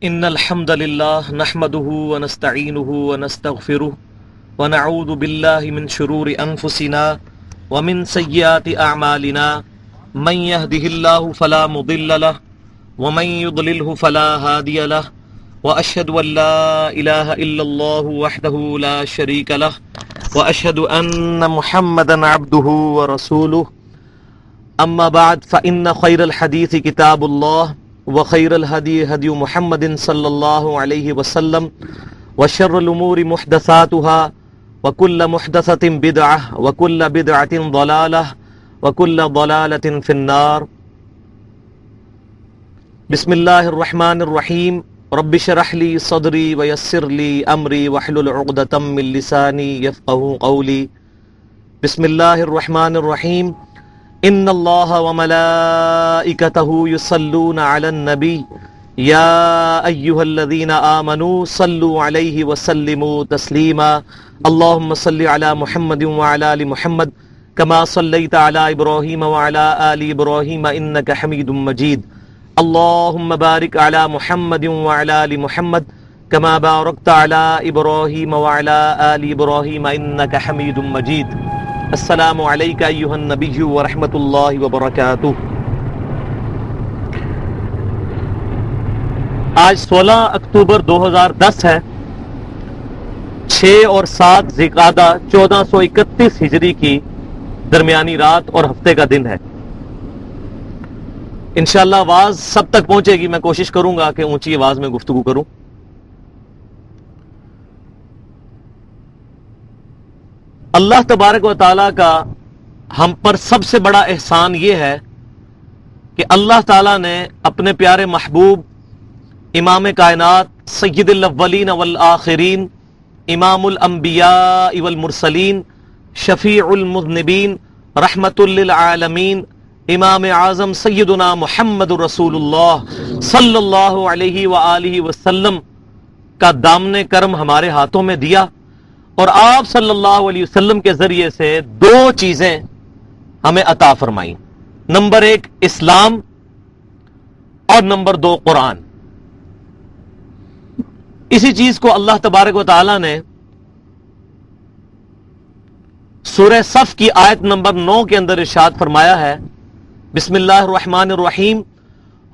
ان الحمد للہ نحمده ونستعینه ونستغفره ونعوذ باللہ من شرور انفسنا ومن سیئات اعمالنا من يهده الله فلا مضل له ومن يضلله فلا هادي له واشهد ان لا اله الا الله وحده لا شريك له واشهد ان محمدا عبده ورسوله اما بعد فان خير الحديث كتاب الله وخير الهدي هدي محمد صلى الله عليه وسلم وشر الأمور محدثاتها وكل محدثة بدعة وكل بدعة ضلالة وكل ضلالة في النار. بسم الله الرحمن الرحيم. رب اشرح لي صدري ويسر لي أمري واحلل عقدة من لساني يفقهوا قولي. بسم الله الرحمن الرحيم. ان اللہ وملائکتہ یصلون علی النبی یا ایہا الذین آمنوا صلوا علیہ وسلموا تسلیما. اللہم صل علی محمد وعلی آل محمد کما صلیت علی ابراہیم وعلی آل ابراہیم انک حمید مجید. اللہم بارک علی محمد وعلی آل محمد کما بارکت علی ابراہیم وعلی آل ابراہیم انک حمید مجید. السلام علیکہ ایہا النبی ورحمۃ اللہ وبرکاتہ. آج 16 اکتوبر 2010 ہے. 6 اور 7 ذی-القعدہ 1431 ہجری کی درمیانی رات اور ہفتے کا دن ہے. انشاءاللہ آواز سب تک پہنچے گی. میں کوشش کروں گا کہ اونچی آواز میں گفتگو کروں. اللہ تبارک و تعالیٰ کا ہم پر سب سے بڑا احسان یہ ہے کہ اللہ تعالیٰ نے اپنے پیارے محبوب امام کائنات سید الاولین والآخرین امام الانبیاء والمرسلین شفیع المذنبین رحمت للعالمین امام اعظم سیدنا محمد رسول اللہ صلی اللہ علیہ وآلہ وسلم کا دامن کرم ہمارے ہاتھوں میں دیا، اور آپ صلی اللہ علیہ وسلم کے ذریعے سے 2 چیزیں ہمیں عطا فرمائیں. نمبر 1 اسلام اور نمبر 2 قرآن. اسی چیز کو اللہ تبارک و تعالی نے سورہ صف کی آیت نمبر 9 کے اندر ارشاد فرمایا ہے. بسم اللہ الرحمن الرحیم.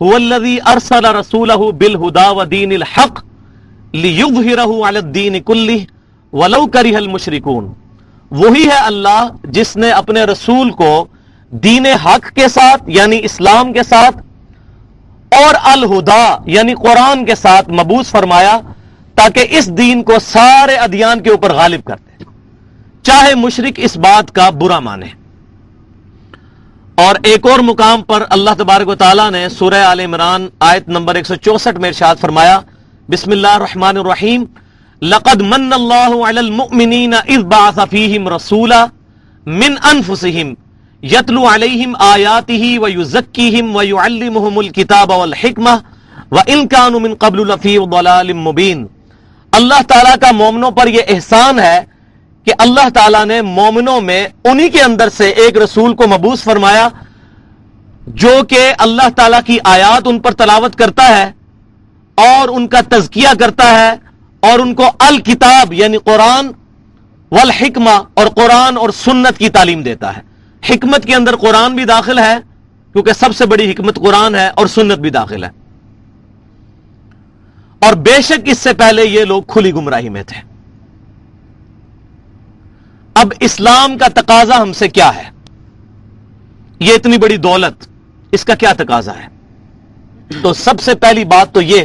هو الذی ارسل رسولہ بالہدی ودین الحق لیظہرہ علی الدین کلہ وَلَوْ كَرِهَ الْمُشْرِكُونَ. وہی ہے اللہ جس نے اپنے رسول کو دین حق کے ساتھ یعنی اسلام کے ساتھ اور الہدا یعنی قرآن کے ساتھ مبعوث فرمایا تاکہ اس دین کو سارے ادیان کے اوپر غالب کر دے، چاہے مشرک اس بات کا برا مانے. اور ایک اور مقام پر اللہ تبارک و تعالیٰ نے سورہ آل عمران آیت نمبر 164 میں ارشاد فرمایا. بسم اللہ الرحمن الرحیم. لقد من اللہ علی المؤمنین اذ بعث فیہم رسولا من انفسہم یتلو علیہم آیاتہ ویزکیہم ویعلمہم الکتاب والحکمہ وان کانوا من قبل لفی ضلال مبین. اللہ تعالیٰ کا مومنوں پر یہ احسان ہے کہ اللہ تعالیٰ نے مومنوں میں انہی کے اندر سے ایک رسول کو مبعوث فرمایا جو کہ اللہ تعالیٰ کی آیات ان پر تلاوت کرتا ہے اور ان کا تزکیہ کرتا ہے اور ان کو الکتاب یعنی قرآن والحکمہ اور قرآن اور سنت کی تعلیم دیتا ہے. حکمت کے اندر قرآن بھی داخل ہے کیونکہ سب سے بڑی حکمت قرآن ہے، اور سنت بھی داخل ہے. اور بے شک اس سے پہلے یہ لوگ کھلی گمراہی میں تھے. اب اسلام کا تقاضا ہم سے کیا ہے؟ یہ اتنی بڑی دولت، اس کا کیا تقاضا ہے؟ تو سب سے پہلی بات تو یہ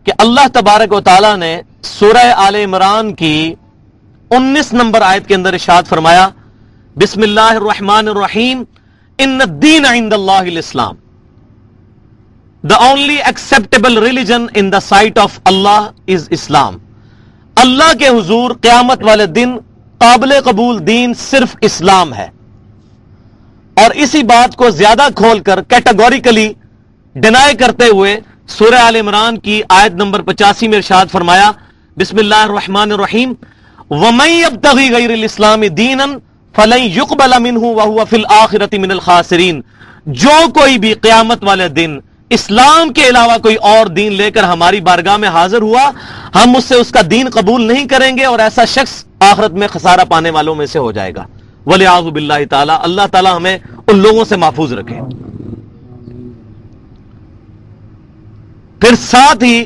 کہ اللہ تبارک و تعالیٰ نے سورہ آل عمران کی 19 نمبر آیت کے اندر ارشاد فرمایا. بسم اللہ الرحمن الرحیم. ان الدین عند اللہ الاسلام. The only acceptable religion in the sight of Allah is Islam. اللہ کے حضور قیامت والے دن قابل قبول دین صرف اسلام ہے. اور اسی بات کو زیادہ کھول کر کیٹیگوریکلی ڈینائی کرتے ہوئے سورہ آل عمران کی آیت نمبر 85 میں ارشاد فرمایا. بسم اللہ الرحمن الرحیم. وَمَن يَبْتَغِي غَيْرَ الْإِسْلَامِ دِينًا فَلَن يُقْبَلَ مِنْهُ وَهُوَ فِي الْآخِرَةِ مِنَ الْخَاسِرِينَ. جو کوئی بھی قیامت والے دن اسلام کے علاوہ کوئی اور دین لے کر ہماری بارگاہ میں حاضر ہوا، ہم اس سے اس کا دین قبول نہیں کریں گے، اور ایسا شخص آخرت میں خسارہ پانے والوں میں سے ہو جائے گا۔ وَلِعَاذُ بِاللَّهِ تعالی، اللہ تعالی ہمیں ان لوگوں سے محفوظ رکھے۔ پھر ساتھ ہی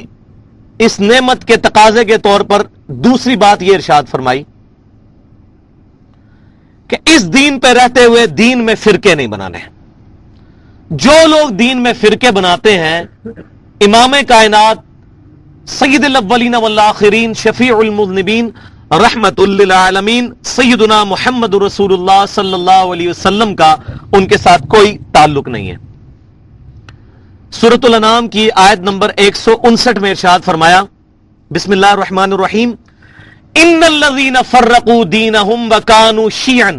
اس نعمت کے تقاضے کے طور پر دوسری بات یہ ارشاد فرمائی کہ اس دین پہ رہتے ہوئے دین میں فرقے نہیں بنانے۔ جو لوگ دین میں فرقے بناتے ہیں، امام کائنات سید الاولین والآخرین شفیع المذنبین رحمت للعالمین سیدنا محمد رسول اللہ صلی اللہ علیہ وسلم کا ان کے ساتھ کوئی تعلق نہیں ہے۔ سورۃ الانعام کی آیت نمبر 159 میں ارشاد فرمایا، بسم اللہ الرحمن الرحیم، ان الذین فرقوا دینہم وکانوا شیعا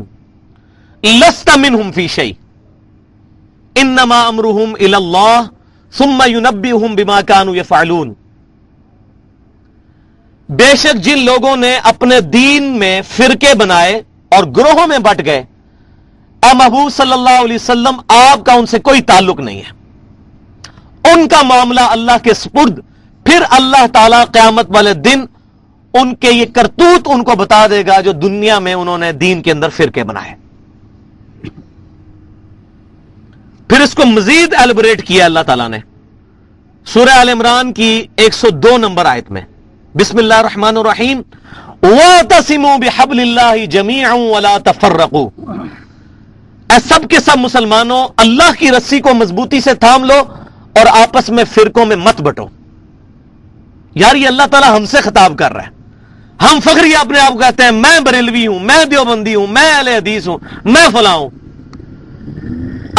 لست منہم فی شیء انما امرهم الی اللہ ثم ینبئہم بما کانوا یفعلون۔ بے شک جن لوگوں نے اپنے دین میں فرقے بنائے اور گروہوں میں بٹ گئے، اے محبوب صلی اللہ علیہ وسلم آپ کا ان سے کوئی تعلق نہیں ہے، ان کا معاملہ اللہ کے سپرد، پھر اللہ تعالی قیامت والے دن ان کے یہ کرتوت ان کو بتا دے گا جو دنیا میں انہوں نے دین کے اندر فرقے بنائے۔ پھر اس کو مزید ایلیبریٹ کیا اللہ تعالیٰ نے سورہ آل عمران کی 102 نمبر آیت میں، بسم اللہ الرحمن الرحیم، وَاعْتَصِمُوا بِحَبْلِ اللَّهِ جَمِيعًا وَلَا تَفَرَّقُوا۔ اے سب کے سب مسلمانوں، اللہ کی رسی کو مضبوطی سے تھام لو اور آپس میں فرقوں میں مت بٹو۔ یار یہ اللہ تعالیٰ ہم سے خطاب کر رہا ہے۔ ہم فخریہ اپنے آپ کو کہتے ہیں میں بریلوی ہوں، میں دیوبندی ہوں، میں اہل حدیث ہوں، میں فلاں ہوں۔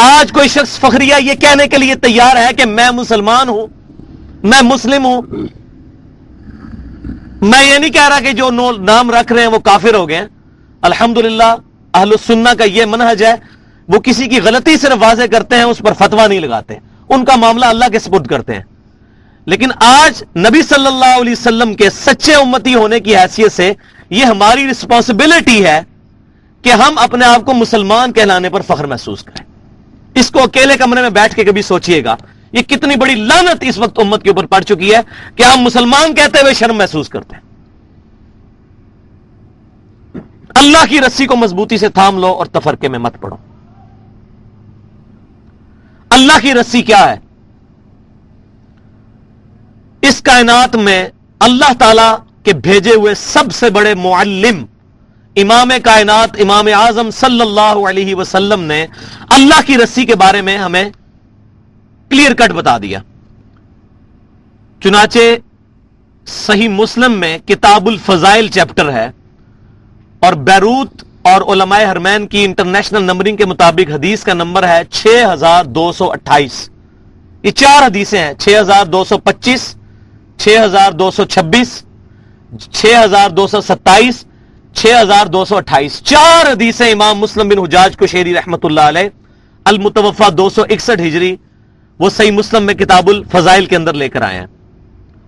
آج کوئی شخص فخریہ یہ کہنے کے لیے تیار ہے کہ میں مسلمان ہوں، میں مسلم ہوں۔ میں یہ نہیں کہہ رہا کہ جو نام رکھ رہے ہیں وہ کافر ہو گئے ہیں۔ الحمدللہ اہل السنہ کا یہ منہج ہے، وہ کسی کی غلطی صرف واضح کرتے ہیں، اس پر فتویٰ نہیں لگاتے، ان کا معاملہ اللہ کے سپرد کرتے ہیں۔ لیکن آج نبی صلی اللہ علیہ وسلم کے سچے امتی ہونے کی حیثیت سے یہ ہماری رسپانسبلٹی ہے کہ ہم اپنے آپ کو مسلمان کہلانے پر فخر محسوس کریں۔ اس کو اکیلے کمرے میں بیٹھ کے کبھی سوچئے گا، یہ کتنی بڑی لعنت اس وقت امت کے اوپر پڑ چکی ہے کہ ہم مسلمان کہتے ہوئے شرم محسوس کرتے ہیں۔ اللہ کی رسی کو مضبوطی سے تھام لو اور تفرقے میں مت پڑو۔ اللہ کی رسی کیا ہے؟ اس کائنات میں اللہ تعالی کے بھیجے ہوئے سب سے بڑے معلم امام کائنات امام اعظم صلی اللہ علیہ وسلم نے اللہ کی رسی کے بارے میں ہمیں کلیئر کٹ بتا دیا۔ چنانچہ صحیح مسلم میں کتاب الفضائل چیپٹر ہے، اور بیروت اور علماء حرمین کی انٹرنیشنل نمبرنگ کے مطابق حدیث کا نمبر ہے 6228۔ یہ 4 حدیثیں ہیں، 6225، 6226، 6227، 6228۔ 4 حدیثیں امام مسلم بن حجاج قشیری رحمت اللہ علیہ المتوفى 261 ہجری وہ صحیح مسلم میں کتاب الفضائل کے اندر لے کر آئے ہیں۔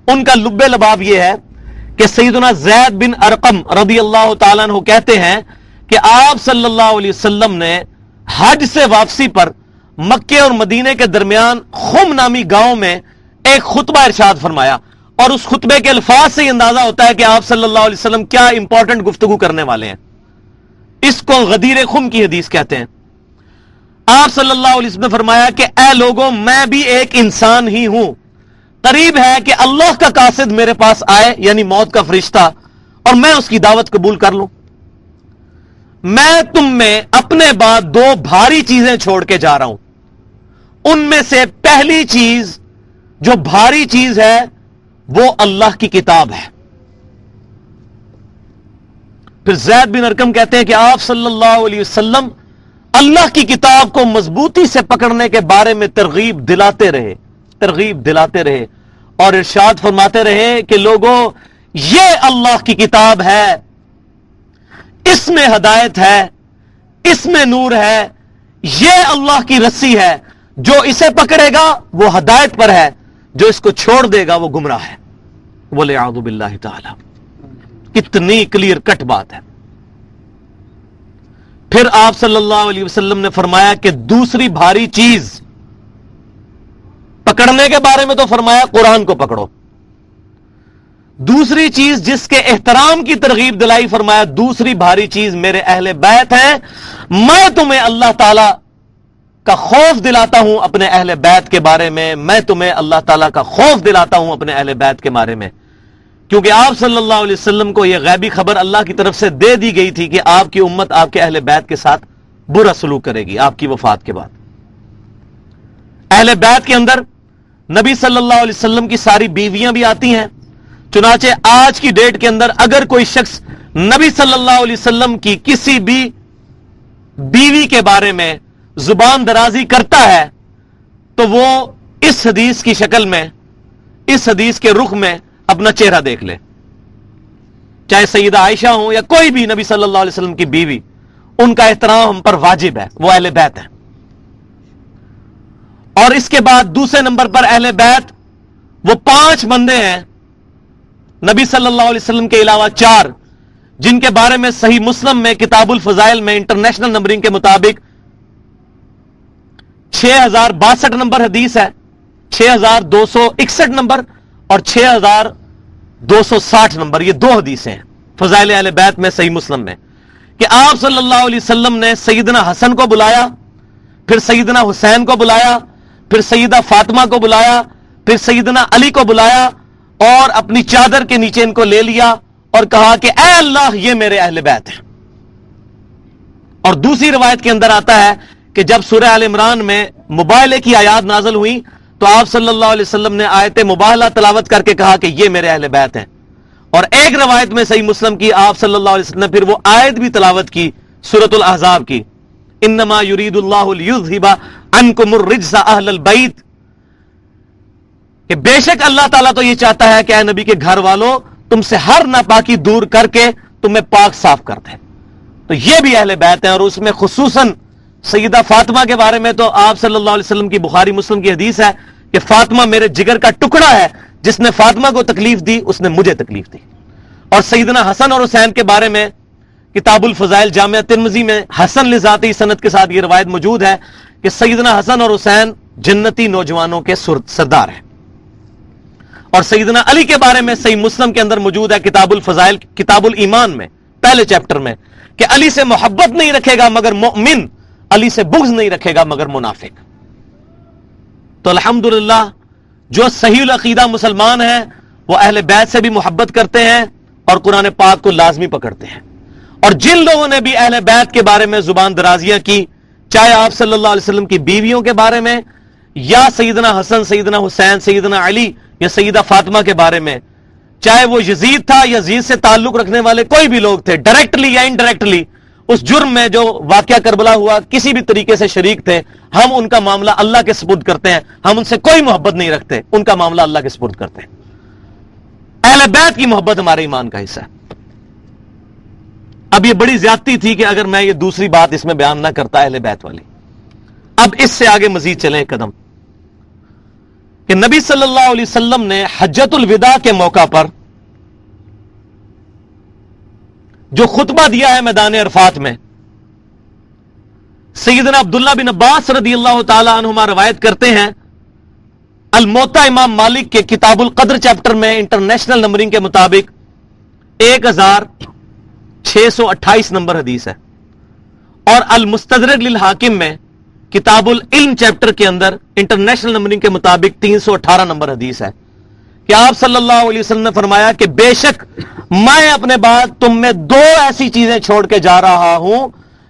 ان کا لب لباب یہ ہے کہ سیدنا زید بن ارقم رضی اللہ تعالیٰ عنہ کہتے ہیں کہ آپ صلی اللہ علیہ وسلم نے حج سے واپسی پر مکے اور مدینے کے درمیان خم نامی گاؤں میں ایک خطبہ ارشاد فرمایا، اور اس خطبے کے الفاظ سے ہی اندازہ ہوتا ہے کہ آپ صلی اللہ علیہ وسلم کیا امپورٹنٹ گفتگو کرنے والے ہیں۔ اس کو غدیر خم کی حدیث کہتے ہیں۔ آپ صلی اللہ علیہ وسلم نے فرمایا کہ اے لوگوں، میں بھی ایک انسان ہی ہوں، قریب ہے کہ اللہ کا قاصد میرے پاس آئے، یعنی موت کا فرشتہ، اور میں اس کی دعوت قبول کر لوں۔ میں تم میں اپنے بعد 2 بھاری چیزیں چھوڑ کے جا رہا ہوں، ان میں سے پہلی چیز جو بھاری چیز ہے وہ اللہ کی کتاب ہے۔ پھر زید بن ارقم کہتے ہیں کہ آپ صلی اللہ علیہ وسلم اللہ کی کتاب کو مضبوطی سے پکڑنے کے بارے میں ترغیب دلاتے رہے اور ارشاد فرماتے رہے کہ لوگوں، یہ اللہ کی کتاب ہے، اس میں ہدایت ہے، اس میں نور ہے، یہ اللہ کی رسی ہے، جو اسے پکڑے گا وہ ہدایت پر ہے، جو اس کو چھوڑ دے گا وہ گمراہ ہے۔ وَلِعَاذُ بِاللَّهِ تَعَالَى۔ کتنی کلیئر کٹ بات ہے۔ پھر آپ صلی اللہ علیہ وسلم نے فرمایا کہ دوسری بھاری چیز پکڑنے کے بارے میں تو فرمایا قرآن کو پکڑو. دوسری چیز جس کے احترام کی ترغیب دلائی، فرمایا دوسری بھاری چیز میرے اہل بیت ہیں، میں تمہیں اللہ تعالی کا خوف دلاتا ہوں اپنے اہل بیت کے بارے میں، میں تمہیں اللہ تعالیٰ کا خوف دلاتا ہوں اپنے اہل بیت کے بارے میں. کیونکہ آپ صلی اللہ علیہ وسلم کو یہ غیبی خبر اللہ کی طرف سے دے دی گئی تھی کہ آپ کی امت آپ کے اہل بیت کے ساتھ برا سلوک کرے گی آپ کی وفات کے بعد. اہل بیت کے اندر نبی صلی اللہ علیہ وسلم کی ساری بیویاں بھی آتی ہیں. چنانچہ آج کی ڈیٹ کے اندر اگر کوئی شخص نبی صلی اللہ علیہ وسلم کی کسی بھی بیوی کے بارے میں زبان درازی کرتا ہے تو وہ اس حدیث کی شکل میں، اس حدیث کے رخ میں اپنا چہرہ دیکھ لے. چاہے سیدہ عائشہ ہوں یا کوئی بھی نبی صلی اللہ علیہ وسلم کی بیوی، ان کا احترام ہم پر واجب ہے، وہ اہل بیت ہیں. اور اس کے بعد دوسرے نمبر پر اہل بیت وہ 5 بندے ہیں نبی صلی اللہ علیہ وسلم کے علاوہ 4 جن کے بارے میں صحیح مسلم میں کتاب الفضائل میں انٹرنیشنل نمبرنگ کے مطابق 6062 نمبر حدیث ہے، 6261 نمبر اور 6260 نمبر. یہ 2 حدیثیں ہیں فضائل اہل بیت میں صحیح مسلم میں کہ آپ صلی اللہ علیہ وسلم نے سیدنا حسن کو بلایا، پھر سیدنا حسین کو بلایا، پھر سیدہ فاطمہ کو بلایا، پھر سیدنا علی کو بلایا اور اپنی چادر کے نیچے ان کو لے لیا اور کہا کہ اے اللہ یہ میرے اہل بیت ہیں. اور دوسری روایت کے اندر آتا ہے کہ جب سورہ آل عمران میں مباہلے کی آیات نازل ہوئی تو آپ صلی اللہ علیہ وسلم نے آیت مباہلہ تلاوت کر کے کہا کہ یہ میرے اہل بیت ہیں. اور ایک روایت میں صحیح مسلم کی آپ صلی اللہ علیہ وسلم نے پھر وہ آیت بھی تلاوت کی سورۃ الاحزاب کی، انما یرید اللہ لیذھب عنکم الرجس اہل البیت، کہ بے شک اللہ تعالیٰ تو یہ چاہتا ہے کہ اے نبی کے گھر والوں تم سے ہر ناپاکی دور کر کے تمہیں پاک صاف کر دے. تو یہ بھی اہل بیت ہیں. اور اس میں خصوصاً سیدہ فاطمہ کے بارے میں تو آپ صلی اللہ علیہ وسلم کی بخاری مسلم کی حدیث ہے کہ فاطمہ میرے جگر کا ٹکڑا ہے، جس نے فاطمہ کو تکلیف دی اس نے مجھے تکلیف دی. اور سیدنا حسن اور حسین کے بارے میں کتاب الفضائل جامعہ ترمذی میں حسن لذاتی سند کے ساتھ یہ روایت موجود ہے کہ سیدنا حسن اور حسین جنتی نوجوانوں کے سردار ہیں. اور سیدنا علی کے بارے میں صحیح مسلم کے اندر موجود ہے کتاب الفضائل کتاب الایمان میں پہلے چیپٹر میں کہ علی سے محبت نہیں رکھے گا مگر مؤمن، علی سے بغض نہیں رکھے گا مگر منافق. تو الحمدللہ جو صحیح العقیدہ مسلمان ہیں وہ اہل بیت سے بھی محبت کرتے ہیں اور قرآن پاک کو لازمی پکڑتے ہیں. اور جن لوگوں نے بھی اہل بیت کے بارے میں زبان درازیاں کی، چاہے آپ صلی اللہ علیہ وسلم کی بیویوں کے بارے میں یا سیدنا حسن، سیدنا حسین، سیدنا علی یا سیدہ فاطمہ کے بارے میں، چاہے وہ یزید تھا، یزید سے تعلق رکھنے والے کوئی بھی لوگ تھے، ڈائریکٹلی یا انڈائریکٹلی اس جرم میں جو واقعہ کربلا ہوا کسی بھی طریقے سے شریک تھے، ہم ان کا معاملہ اللہ کے سپرد کرتے ہیں. ہم ان سے کوئی محبت نہیں رکھتے، ان کا معاملہ اللہ کے سپرد کرتے ہیں. اہل بیت کی محبت ہمارے ایمان کا حصہ ہے. اب یہ بڑی زیادتی تھی کہ اگر میں یہ دوسری بات اس میں بیان نہ کرتا اہل بیت والی. اب اس سے آگے مزید چلیں ایک قدم کہ نبی صلی اللہ علیہ وسلم نے حجۃ الوداع کے موقع پر جو خطبہ دیا ہے میدان عرفات میں، سیدنا عبداللہ بن عباس رضی اللہ تعالی عنہما روایت کرتے ہیں، الموطا امام مالک کے کتاب القدر چیپٹر میں انٹرنیشنل نمبرنگ کے مطابق 1628 نمبر حدیث ہے. اور المستدرک للحاکم میں کتاب العلم چیپٹر کے اندر انٹرنیشنل نمبرنگ کے مطابق 318 نمبر حدیث ہے کہ آپ صلی اللہ علیہ وسلم نے فرمایا کہ بے شک میں اپنے بعد تم میں 2 ایسی چیزیں چھوڑ کے جا رہا ہوں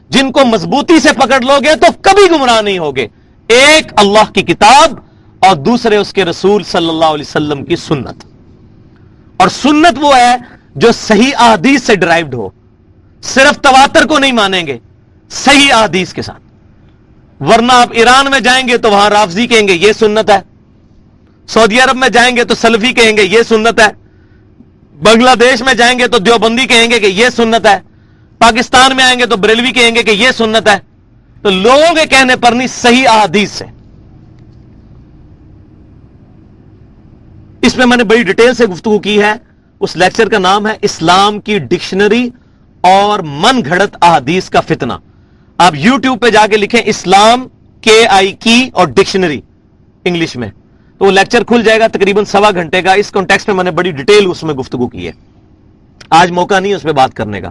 جن کو مضبوطی سے پکڑ لو گے تو کبھی گمراہ نہیں ہوگے. ایک اللہ کی کتاب اور دوسرے اس کے رسول صلی اللہ علیہ وسلم کی سنت. اور سنت وہ ہے جو صحیح احادیث سے ڈرائیوڈ ہو، صرف تواتر کو نہیں مانیں گے، صحیح احادیث کے ساتھ. ورنہ آپ ایران میں جائیں گے تو وہاں رافضی کہیں گے یہ سنت ہے، سعودی عرب میں جائیں گے تو سلفی کہیں گے یہ سنت ہے، بنگلہ دیش میں جائیں گے تو دیوبندی کہیں گے کہ یہ سنت ہے، پاکستان میں آئیں گے تو بریلوی کہیں گے کہ یہ سنت ہے. تو لوگوں کے کہنے پر نہیں، صحیح احادیث سے. اس میں نے بڑی ڈیٹیل سے گفتگو کی ہے. اس لیکچر کا نام ہے اسلام کی ڈکشنری اور من گھڑت احادیث کا فتنہ. آپ یوٹیوب پہ جا کے لکھیں اسلام KI کی اور ڈکشنری انگلش میں، تو وہ لیکچر کھل جائے گا تقریباً 1.25 گھنٹے کا. اس کانٹیکسٹ میں میں نے بڑی ڈیٹیل اس میں گفتگو کی ہے, آج موقع نہیں اس پہ بات کرنے کا.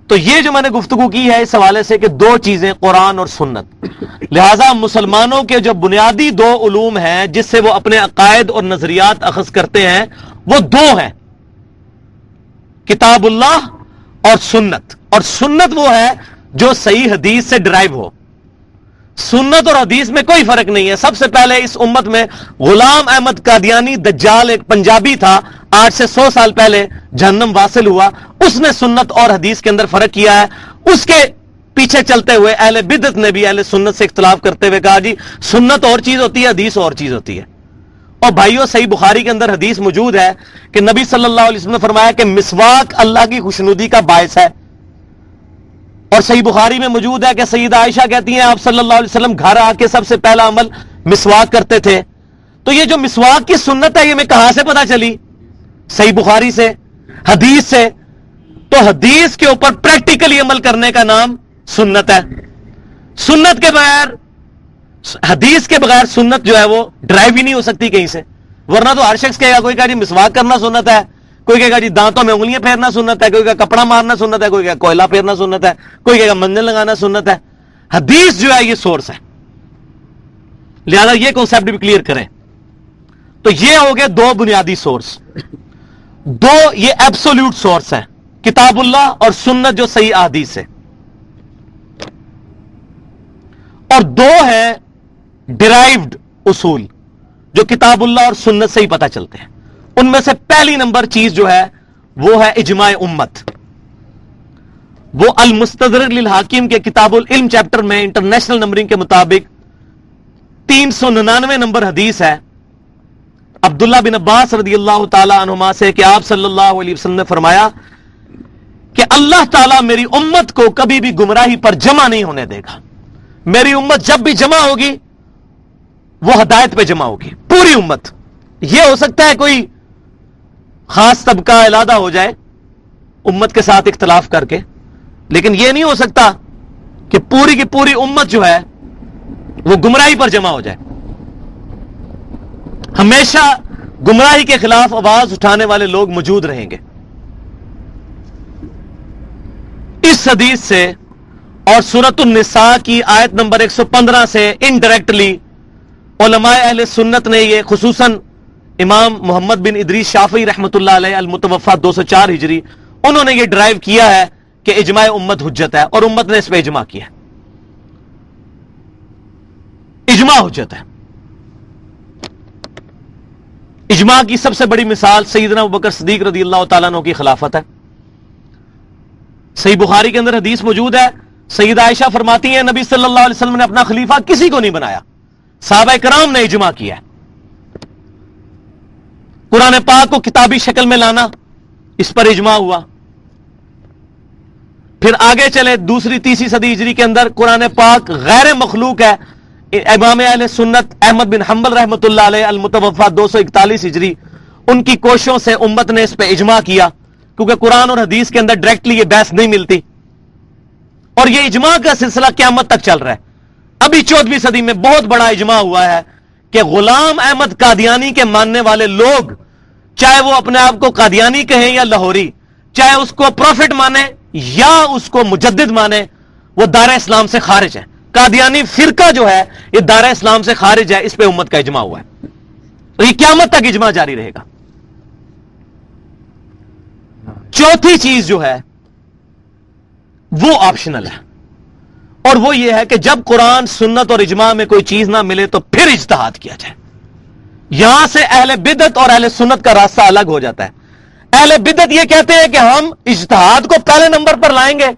تو یہ جو میں نے گفتگو کی ہے اس حوالے سے کہ 2 چیزیں قرآن اور سنت, لہذا مسلمانوں کے جو بنیادی 2 علوم ہیں جس سے وہ اپنے عقائد اور نظریات اخذ کرتے ہیں وہ 2 ہیں, کتاب اللہ اور سنت. اور سنت وہ ہے جو صحیح حدیث سے ڈرائیو ہو. سنت اور حدیث میں کوئی فرق نہیں ہے. سب سے پہلے اس امت میں غلام احمد قادیانی دجال ایک پنجابی تھا, 8 سے 100 سال پہلے جہنم واصل ہوا, اس نے سنت اور حدیث کے اندر فرق کیا ہے. اس کے پیچھے چلتے ہوئے اہل بدعت نے بھی اہل سنت سے اختلاف کرتے ہوئے کہا جی سنت اور چیز ہوتی ہے, حدیث اور چیز ہوتی ہے. اور بھائیو صحیح بخاری کے اندر حدیث موجود ہے کہ نبی صلی اللہ علیہ وسلم نے فرمایا کہ مسواک اللہ کی خوشنودی کا باعث ہے. اور صحیح بخاری میں موجود ہے کہ سیدہ عائشہ کہتی ہیں آپ صلی اللہ علیہ وسلم گھر آ کے سب سے پہلا عمل مسواک کرتے تھے. تو یہ جو مسواک کی سنت ہے یہ میں کہاں سے پتا چلی؟ صحیح بخاری سے, حدیث سے. تو حدیث کے اوپر پریکٹیکلی عمل کرنے کا نام سنت ہے. سنت کے بغیر, حدیث کے بغیر سنت جو ہے وہ ڈرائیو ہی نہیں ہو سکتی کہیں سے. ورنہ تو ہر شخص کہے گا, کوئی کہا جی مسواک کرنا سنت ہے, کوئی کہے گا جی دانتوں میں انگلیاں پھیرنا سنت ہے, کوئی کہے گا کپڑا مارنا سنت ہے, کوئی کہے گا کوئلہ پھیرنا سنت ہے, کوئی کہے گا منجن لگانا سنت ہے. حدیث جو ہے یہ سورس ہے, لہذا یہ کانسیپٹ بھی کلیئر کریں. تو یہ ہو گئے 2 بنیادی سورس, 2 یہ ایبسولوٹ سورس ہیں, کتاب اللہ اور سنت جو صحیح احادیث ہے, اور 2 ہیں ڈرائیوڈ اصول جو کتاب اللہ اور سنت سے ہی پتہ چلتے ہیں. ان میں سے پہلی نمبر چیز جو ہے وہ ہے اجماع امت. وہ المستدرک للحاکم کے کتاب العلم چیپٹر میں انٹرنیشنل نمبرنگ کے مطابق 399 نمبر حدیث ہے عبداللہ بن عباس رضی اللہ تعالی عنہما سے کہ آپ صلی اللہ علیہ وسلم نے فرمایا کہ اللہ تعالیٰ میری امت کو کبھی بھی گمراہی پر جمع نہیں ہونے دے گا. میری امت جب بھی جمع ہوگی وہ ہدایت پہ جمع ہوگی, پوری امت. یہ ہو سکتا ہے کوئی خاص طبقہ علیحدہ ہو جائے امت کے ساتھ اختلاف کر کے, لیکن یہ نہیں ہو سکتا کہ پوری کی پوری امت جو ہے وہ گمراہی پر جمع ہو جائے. ہمیشہ گمراہی کے خلاف آواز اٹھانے والے لوگ موجود رہیں گے. اس حدیث سے اور سورۃ النساء کی آیت نمبر 115 سے انڈائریکٹلی علماء اہل سنت نے یہ, خصوصاً امام محمد بن ادریس شافعی رحمۃ اللہ علیہ المتوفی 204 ہجری, انہوں نے یہ ڈرائیو کیا ہے کہ اجماع امت حجت ہے, اور امت نے اس پہ اجماع کیا ہے. اجماع حجت ہے. اجماع کی سب سے بڑی مثال سیدنا ابوبکر صدیق رضی اللہ تعالیٰ عنہ کی خلافت ہے. صحیح بخاری کے اندر حدیث موجود ہے, سیدہ عائشہ فرماتی ہیں نبی صلی اللہ علیہ وسلم نے اپنا خلیفہ کسی کو نہیں بنایا, صحابہ کرام نے اجماع کیا ہے. قرآن پاک کو کتابی شکل میں لانا, اس پر اجماع ہوا. پھر آگے چلے 2ری-3ری صدی ہجری کے اندر قرآن پاک غیر مخلوق ہے. امام اہل سنت احمد بن حنبل رحمۃ اللہ علیہ المتوفی 241 ہجری, ان کی کوششوں سے امت نے اس پہ اجماع کیا, کیونکہ قرآن اور حدیث کے اندر ڈائریکٹلی یہ بحث نہیں ملتی, اور یہ اجماع کا سلسلہ قیامت تک چل رہا ہے. ابھی 14ویں صدی میں بہت بڑا اجماع ہوا ہے کہ غلام احمد قادیانی کے ماننے والے لوگ, چاہے وہ اپنے آپ کو قادیانی کہیں یا لاہوری, چاہے اس کو پروفٹ مانے یا اس کو مجدد مانے, وہ دار اسلام سے خارج ہے. قادیانی فرقہ جو ہے یہ دار اسلام سے خارج ہے. اس پہ امت کا اجماع ہوا ہے, اور یہ قیامت تک اجماع جاری رہے گا. چوتھی چیز جو ہے وہ آپشنل ہے, اور وہ یہ ہے کہ جب قرآن سنت اور اجماع میں کوئی چیز نہ ملے تو پھر اجتہاد کیا جائے. یہاں سے اہل بدعت اور اہل سنت کا راستہ الگ ہو جاتا ہے. اہل بدعت یہ کہتے ہیں کہ ہم اجتہاد کو پہلے نمبر پر لائیں گے,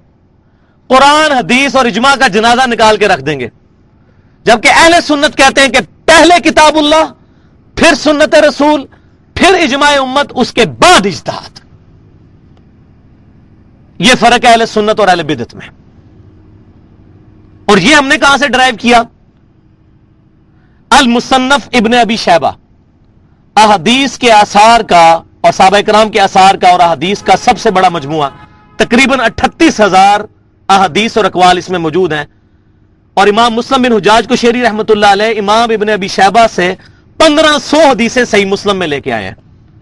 قرآن حدیث اور اجماع کا جنازہ نکال کے رکھ دیں گے, جبکہ اہل سنت کہتے ہیں کہ پہلے کتاب اللہ, پھر سنت رسول, پھر اجماع امت, اس کے بعد اجتہاد. یہ فرق ہے اہل سنت اور اہل بدعت میں. اور یہ ہم نے کہاں سے ڈرائیو کیا؟ المصنف ابن ابی شیبہ, احادیث کے آثار کا اور صحابہ کرام کے آثار کا اور احادیث کا سب سے بڑا مجموعہ, تقریباً 38,000 احادیث اور اقوال اس میں موجود ہیں. اور امام مسلم بن حجاج قشیری رحمۃ اللہ علیہ امام ابن ابی شیبہ سے 1500 حدیثیں صحیح مسلم میں لے کے آئے ہیں.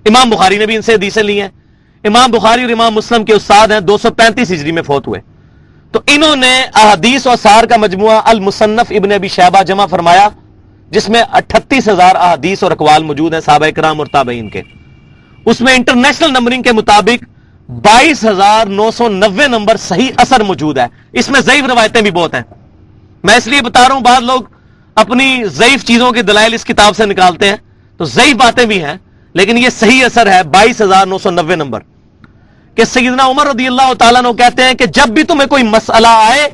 امام بخاری نے بھی ان سے حدیثیں لی ہیں. امام بخاری اور امام مسلم کے استاد ہیں, 235 ہجری میں فوت ہوئے. تو انہوں نے احادیث و آثار کا مجموعہ المصنف ابن ابی شیبہ جمع فرمایا, جس میں 38,000 احادیث اور اقوال موجود ہیں صحابہ کرام اور تابعین کے. اس میں انٹرنیشنل نمبرنگ کے مطابق 22,990 نمبر صحیح اثر موجود ہے. اس میں ضعیف روایتیں بھی بہت ہیں. میں اس لیے بتا رہا ہوں, بعض لوگ اپنی ضعیف چیزوں کے دلائل اس کتاب سے نکالتے ہیں, تو ضعیف باتیں بھی ہیں, لیکن یہ صحیح اثر ہے 22,990 نمبر. کہ سیدنا عمر رضی اللہ تعالیٰ عنہ کہتے ہیں کہ جب بھی تمہیں کوئی مسئلہ آئے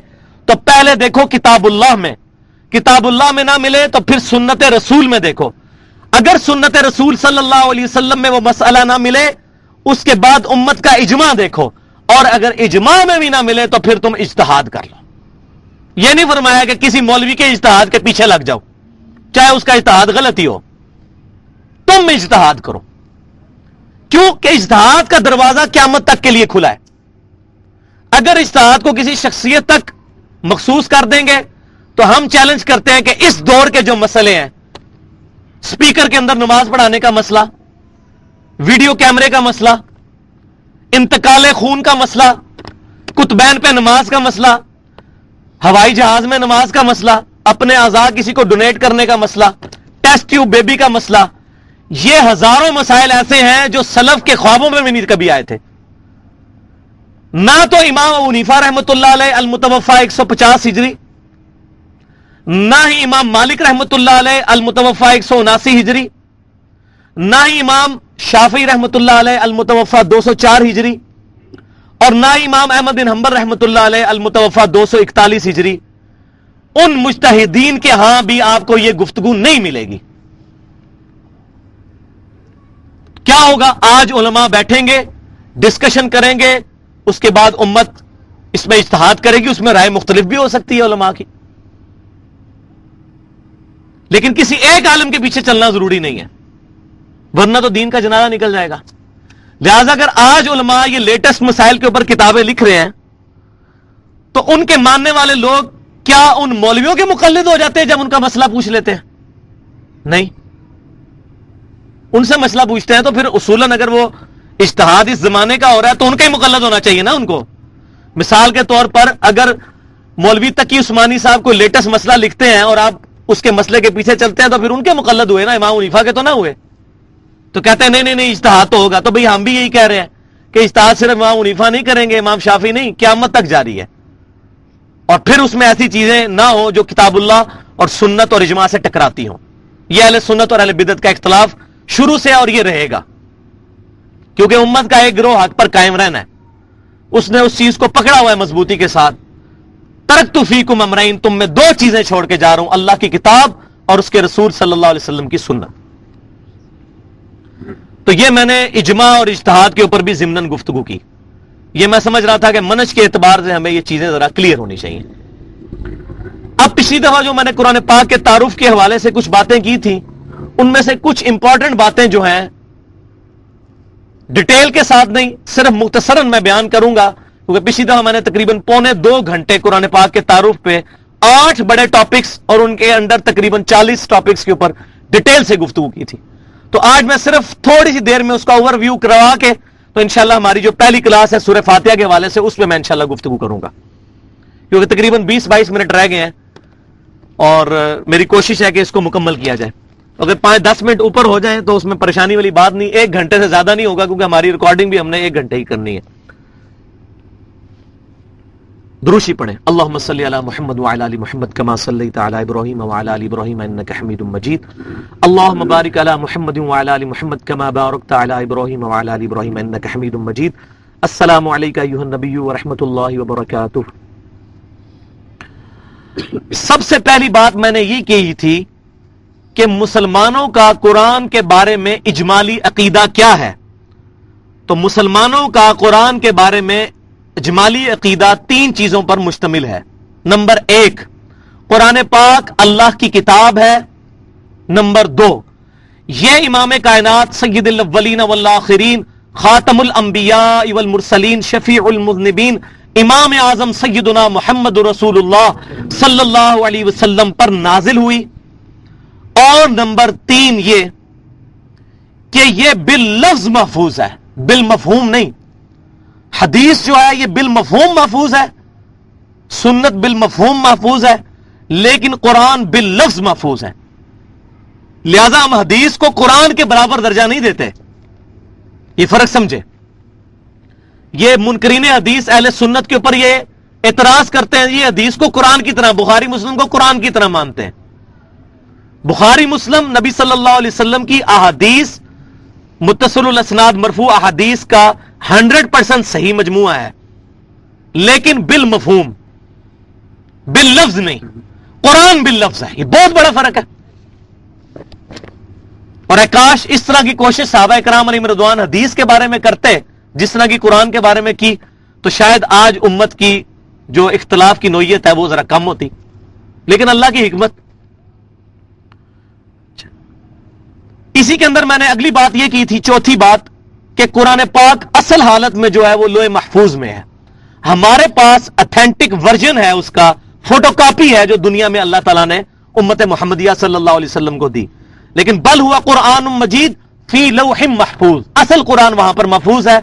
تو پہلے دیکھو کتاب اللہ میں, کتاب اللہ میں نہ ملے تو پھر سنت رسول میں دیکھو. اگر سنت رسول صلی اللہ علیہ وسلم میں وہ مسئلہ نہ ملے, اس کے بعد امت کا اجماع دیکھو, اور اگر اجماع میں بھی نہ ملے تو پھر تم اجتہاد کر لو. یہ نہیں فرمایا کہ کسی مولوی کے اجتہاد کے پیچھے لگ جاؤ, چاہے اس کا اجتہاد غلط ہی ہو, تم اجتہاد کرو. کیونکہ اجتہاد کا دروازہ قیامت تک کے لیے کھلا ہے. اگر اجتہاد کو کسی شخصیت تک مخصوص کر دیں گے تو ہم چیلنج کرتے ہیں کہ اس دور کے جو مسئلے ہیں, سپیکر کے اندر نماز پڑھانے کا مسئلہ, ویڈیو کیمرے کا مسئلہ, انتقال خون کا مسئلہ, کتبین پہ نماز کا مسئلہ, ہوائی جہاز میں نماز کا مسئلہ, اپنے اعضاء کسی کو ڈونیٹ کرنے کا مسئلہ, ٹیسٹ ٹیوب بیبی کا مسئلہ, یہ ہزاروں مسائل ایسے ہیں جو سلف کے خوابوں میں بھی نہیں کبھی آئے تھے. نہ تو امام ابو حنیفہ رحمۃ اللہ علیہ المتوفا 150 ہجری, نہ ہی امام مالک رحمۃ اللہ علیہ المتوفا 179 ہجری, نہ ہی امام شافعی رحمۃ اللہ علیہ المتوفا 204 ہجری, اور نہ ہی امام احمد بن حنبل رحمۃ اللہ علیہ المتوفا 241 ہجری. ان مجتہدین کے ہاں بھی آپ کو یہ گفتگو نہیں ملے گی. کیا ہوگا؟ آج علماء بیٹھیں گے, ڈسکشن کریں گے, اس کے بعد امت اس میں اجتہاد کرے گی. اس میں رائے مختلف بھی ہو سکتی ہے علماء کی, لیکن کسی ایک عالم کے پیچھے چلنا ضروری نہیں ہے, ورنہ تو دین کا جنازہ نکل جائے گا. لہذا اگر آج علماء یہ لیٹسٹ مسائل کے اوپر کتابیں لکھ رہے ہیں تو ان کے ماننے والے لوگ کیا ان مولویوں کے مقلد ہو جاتے ہیں جب ان کا مسئلہ پوچھ لیتے ہیں؟ نہیں. ان سے مسئلہ پوچھتے ہیں تو پھر اصولاً اگر وہ اجتہاد اس زمانے کا ہو رہا ہے تو ان کا ہی مقلد ہونا چاہیے نا ان کو. مثال کے طور پر اگر مولوی تقی عثمانی صاحب کوئی لیٹسٹ مسئلہ لکھتے ہیں اور آپ اس کے مسئلے کے پیچھے چلتے ہیں تو پھر ان کے مقلد ہوئے نا, امام حنیفہ کے تو نہ ہوئے. تو کہتے ہیں نہیں اجتہاد تو ہوگا. تو بھئی ہم بھی یہی کہہ رہے ہیں کہ اجتہاد صرف امام حنیفہ نہیں کریں گے, امام شافعی نہیں, قیامت تک جاری ہے. اور پھر اس میں ایسی چیزیں نہ ہو جو کتاب اللہ اور سنت اور اجماع سے ٹکراتی ہوں. یہ اہل سنت اور اہل بدعت کا اختلاف شروع سے اور یہ رہے گا, کیونکہ امت کا ایک گروہ حق پر قائم رہنا ہے. اس نے اس چیز کو پکڑا ہوا ہے مضبوطی کے ساتھ. ترکت فیکم امرین, تم میں دو چیزیں چھوڑ کے جا رہا ہوں, اللہ کی کتاب اور اس کے رسول صلی اللہ علیہ وسلم کی سنت. تو یہ میں نے اجماع اور اجتہاد کے اوپر بھی ضمناً گفتگو کی. یہ میں سمجھ رہا تھا کہ منہج کے اعتبار سے ہمیں یہ چیزیں ذرا کلیئر ہونی چاہیے. اب پچھلی دفعہ جو میں نے قرآن پاک کے تعارف کے حوالے سے کچھ باتیں کی تھیں, ان میں سے کچھ امپورٹنٹ باتیں جو ہیں ڈیٹیل کے ساتھ نہیں, صرف مختصراً میں بیان کروں گا, کیونکہ پچھلی دفعہ میں نے تقریباً 1.25 گھنٹے قرآن پاک کے تعارف پہ 8 بڑے ٹاپکس اور ان کے اندر تقریباً 40 ٹاپکس کے اوپر ڈیٹیل سے گفتگو کی تھی. تو آج میں صرف تھوڑی سی دیر میں اس کا اوور ویو کروا کے, تو انشاءاللہ ہماری جو پہلی کلاس ہے سورہ فاتحہ کے حوالے سے, اس پہ میں انشاءاللہ گفتگو کروں گا, کیونکہ تقریباً 20-22 منٹ رہ گئے ہیں اور میری کوشش ہے کہ اس کو مکمل کیا جائے. اگر 5-10 منٹ اوپر ہو جائیں تو اس میں پریشانی والی بات نہیں, 1 گھنٹے سے زیادہ نہیں ہوگا, کیونکہ ہماری ریکارڈنگ بھی ہم نے 1 گھنٹے ہی کرنی ہے. دروشی پڑھیں. اللہم صلی علی محمد وعلی آل محمد کما صلیت علی ابراہیم وعلی آل ابراہیم انک حمید مجید. اللہم بارک علی محمد وعلی آل محمد کما بارکت علی ابراہیم وعلی آل ابراہیم انک حمید مجید. السلام علیکم ایھا النبی ورحمۃ اللہ وبرکاتہ. سب سے پہلی بات میں نے یہ کہی تھی کہ مسلمانوں کا قرآن کے بارے میں اجمالی عقیدہ کیا ہے. تو مسلمانوں کا قرآن کے بارے میں اجمالی عقیدہ 3 چیزوں پر مشتمل ہے. نمبر 1, قرآن پاک اللہ کی کتاب ہے. نمبر 2, یہ امام کائنات سید الاولین والآخرین خاتم الانبیاء والمرسلین شفیع المذنبین امام اعظم سیدنا محمد رسول اللہ صلی اللہ علیہ وسلم پر نازل ہوئی، اور نمبر 3 یہ کہ یہ باللفظ محفوظ ہے، بالمفہوم نہیں۔ حدیث جو ہے یہ بالمفہوم محفوظ ہے، سنت بالمفہوم محفوظ ہے، لیکن قرآن باللفظ محفوظ ہے۔ لہذا ہم حدیث کو قرآن کے برابر درجہ نہیں دیتے، یہ فرق سمجھے۔ یہ منکرین حدیث اہل سنت کے اوپر یہ اعتراض کرتے ہیں، یہ حدیث کو قرآن کی طرح، بخاری مسلم کو قرآن کی طرح مانتے ہیں۔ بخاری مسلم نبی صلی اللہ علیہ وسلم کی احادیث، متصل الاسناد مرفوع احادیث کا 100% صحیح مجموعہ ہے، لیکن بالمفہوم، باللفظ نہیں۔ قرآن باللفظ ہے، یہ بہت بڑا فرق ہے۔ اور کاش اس طرح کی کوشش صحابہ کرام علیہم رضوان حدیث کے بارے میں کرتے جس طرح کی قرآن کے بارے میں کی، تو شاید آج امت کی جو اختلاف کی نوعیت ہے وہ ذرا کم ہوتی، لیکن اللہ کی حکمت۔ اسی کے اندر میں نے اگلی بات یہ کی تھی، چوتھی بات، کہ قرآن پاک اصل حالت میں جو ہے وہ لوح محفوظ میں ہے۔ ہمارے پاس اتھینٹک ورژن ہے، اس کا فوٹو کاپی ہے جو دنیا میں اللہ تعالیٰ نے امت محمدیہ صلی اللہ علیہ وسلم کو دی، لیکن بل ہوا قرآن مجید فی لوح محفوظ، اصل قرآن وہاں پر محفوظ ہے،